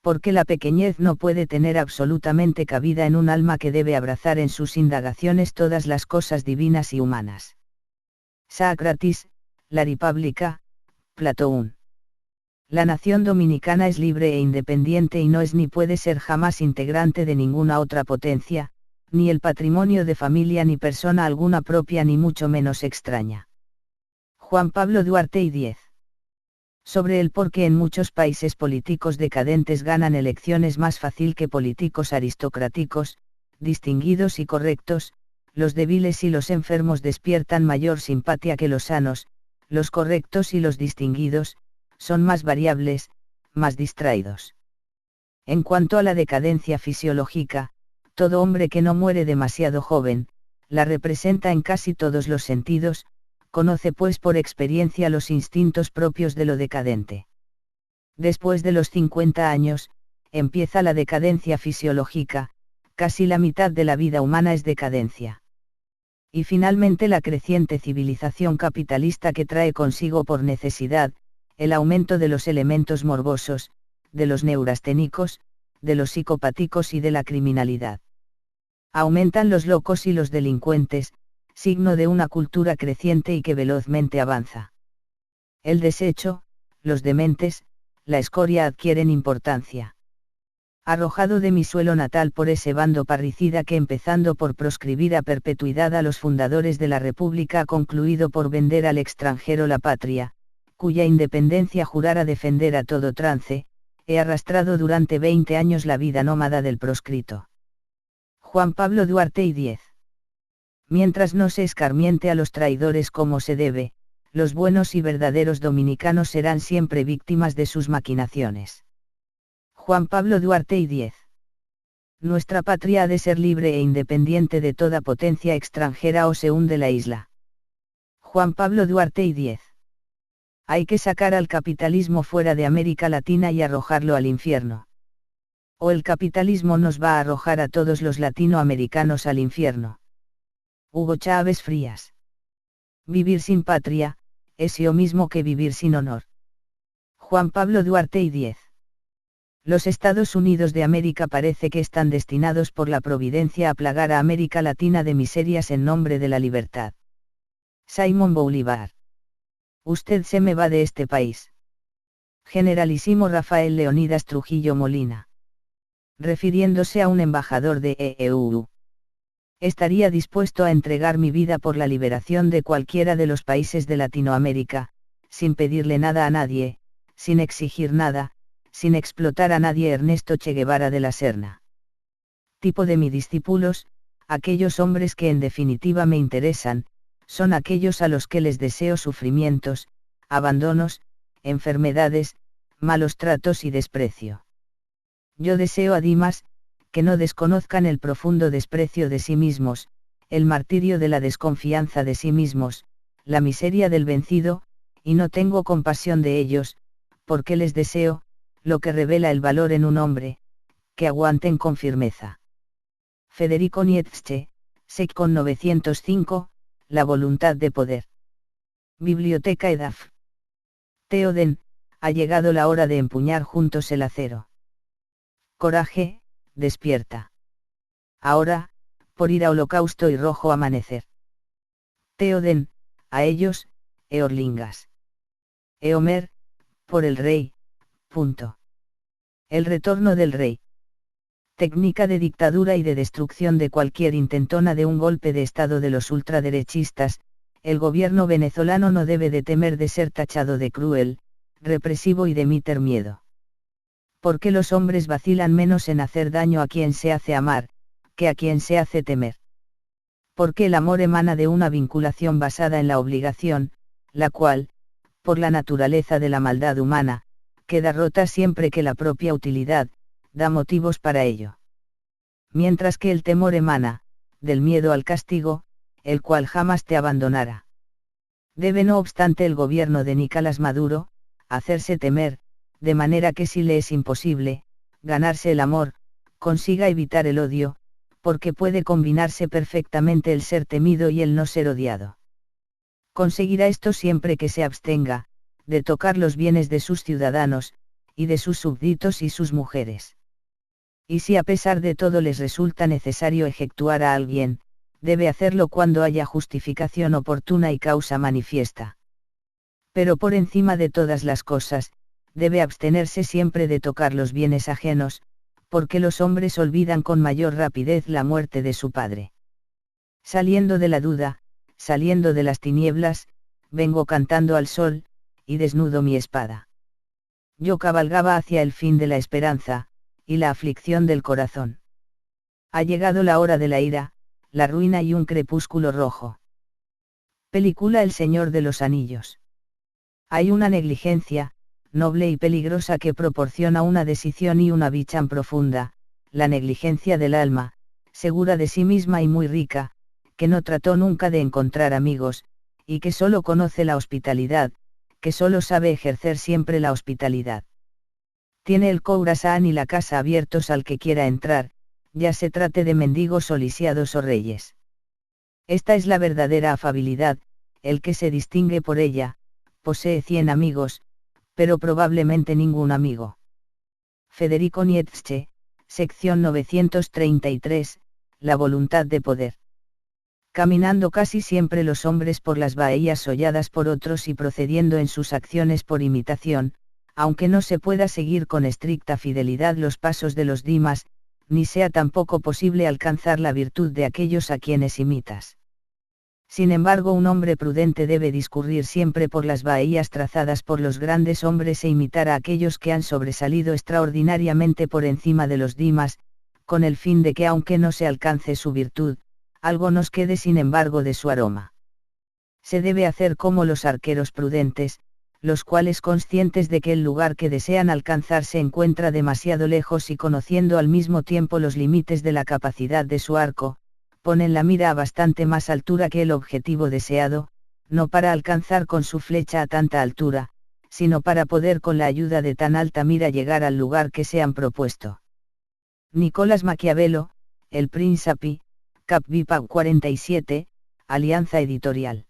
A: Porque la pequeñez no puede tener absolutamente cabida en un alma que debe abrazar en sus indagaciones todas las cosas divinas y humanas. Sócrates, La República, Platón. La nación dominicana es libre e independiente y no es ni puede ser jamás integrante de ninguna otra potencia, ni el patrimonio de familia ni persona alguna propia ni mucho menos extraña. Juan Pablo Duarte y 10. Sobre el por qué en muchos países políticos decadentes ganan elecciones más fácil que políticos aristocráticos, distinguidos y correctos, los débiles y los enfermos despiertan mayor simpatía que los sanos, los correctos y los distinguidos, son más variables, más distraídos. En cuanto a la decadencia fisiológica, todo hombre que no muere demasiado joven, la representa en casi todos los sentidos, conoce pues por experiencia los instintos propios de lo decadente. Después de los 50 años, empieza la decadencia fisiológica, casi la mitad de la vida humana es decadencia. Y finalmente la creciente civilización capitalista que trae consigo por necesidad, el aumento de los elementos morbosos, de los neurasténicos, de los psicopáticos y de la criminalidad. Aumentan los locos y los delincuentes, signo de una cultura creciente y que velozmente avanza. El desecho, los dementes, la escoria adquieren importancia. Arrojado de mi suelo natal por ese bando parricida que empezando por proscribir a perpetuidad a los fundadores de la República ha concluido por vender al extranjero la patria, cuya independencia jurara defender a todo trance, he arrastrado durante 20 años la vida nómada del proscrito. Juan Pablo Duarte y 10. Mientras no se escarmiente a los traidores como se debe, los buenos y verdaderos dominicanos serán siempre víctimas de sus maquinaciones. Juan Pablo Duarte y 10. Nuestra patria ha de ser libre e independiente de toda potencia extranjera o se hunde la isla. Juan Pablo Duarte y 10. Hay que sacar al capitalismo fuera de América Latina y arrojarlo al infierno. O el capitalismo nos va a arrojar a todos los latinoamericanos al infierno. Hugo Chávez Frías. Vivir sin patria, es lo mismo que vivir sin honor. Juan Pablo Duarte y 10. Los Estados Unidos de América parece que están destinados por la providencia a plagar a América Latina de miserias en nombre de la libertad. Simón Bolívar. Usted se me va de este país. Generalísimo Rafael Leonidas Trujillo Molina. Refiriéndose a un embajador de EU. Estaría dispuesto a entregar mi vida por la liberación de cualquiera de los países de Latinoamérica, sin pedirle nada a nadie, sin exigir nada, sin explotar a nadie. Ernesto Che Guevara de la Serna. Tipo de mis discípulos, aquellos hombres que en definitiva me interesan, son aquellos a los que les deseo sufrimientos, abandonos, enfermedades, malos tratos y desprecio. Yo deseo a Dimas, que no desconozcan el profundo desprecio de sí mismos, el martirio de la desconfianza de sí mismos, la miseria del vencido, y no tengo compasión de ellos, porque les deseo, lo que revela el valor en un hombre, que aguanten con firmeza. Federico Nietzsche, Secon 905, La voluntad de poder. Biblioteca EDAF. Teoden, ha llegado la hora de empuñar juntos el acero. Coraje, despierta. Ahora, por ir a holocausto y rojo amanecer. Teoden, a ellos, Eorlingas. Eomer, por el rey, punto. El retorno del rey. Técnica de dictadura y de destrucción de cualquier intentona de un golpe de estado de los ultraderechistas. El gobierno venezolano no debe de temer de ser tachado de cruel, represivo y de meter miedo. Porque los hombres vacilan menos en hacer daño a quien se hace amar, que a quien se hace temer. Porque el amor emana de una vinculación basada en la obligación, la cual, por la naturaleza de la maldad humana, queda rota siempre que la propia utilidad, da motivos para ello. Mientras que el temor emana, del miedo al castigo, el cual jamás te abandonará. Debe no obstante el gobierno de Nicolás Maduro, hacerse temer, de manera que si le es imposible, ganarse el amor, consiga evitar el odio, porque puede combinarse perfectamente el ser temido y el no ser odiado. Conseguirá esto siempre que se abstenga, de tocar los bienes de sus ciudadanos, y de sus súbditos y sus mujeres. Y si a pesar de todo les resulta necesario ejecutar a alguien, debe hacerlo cuando haya justificación oportuna y causa manifiesta. Pero por encima de todas las cosas, debe abstenerse siempre de tocar los bienes ajenos, porque los hombres olvidan con mayor rapidez la muerte de su padre. Saliendo de la duda, saliendo de las tinieblas, vengo cantando al sol, y desnudo mi espada. Yo cabalgaba hacia el fin de la esperanza, y la aflicción del corazón. Ha llegado la hora de la ira, la ruina y un crepúsculo rojo. Película El Señor de los Anillos. Hay una negligencia, noble y peligrosa que proporciona una decisión y una vichan profunda, la negligencia del alma, segura de sí misma y muy rica, que no trató nunca de encontrar amigos, y que solo conoce la hospitalidad, que solo sabe ejercer siempre la hospitalidad. Tiene el corazón y la casa abiertos al que quiera entrar, ya se trate de mendigos o lisiados o reyes. Esta es la verdadera afabilidad, el que se distingue por ella, posee 100 amigos, pero probablemente ningún amigo. Federico Nietzsche, sección 933, La voluntad de poder. Caminando casi siempre los hombres por las bahías solladas por otros y procediendo en sus acciones por imitación, aunque no se pueda seguir con estricta fidelidad los pasos de los Dimas, ni sea tampoco posible alcanzar la virtud de aquellos a quienes imitas. Sin embargo, un hombre prudente debe discurrir siempre por las bahías trazadas por los grandes hombres e imitar a aquellos que han sobresalido extraordinariamente por encima de los Dimas, con el fin de que aunque no se alcance su virtud, algo nos quede sin embargo de su aroma. Se debe hacer como los arqueros prudentes, los cuales conscientes de que el lugar que desean alcanzar se encuentra demasiado lejos y conociendo al mismo tiempo los límites de la capacidad de su arco, ponen la mira a bastante más altura que el objetivo deseado, no para alcanzar con su flecha a tanta altura, sino para poder con la ayuda de tan alta mira llegar al lugar que se han propuesto. Nicolás Maquiavelo, El Príncipe, Cap. 47, Alianza Editorial.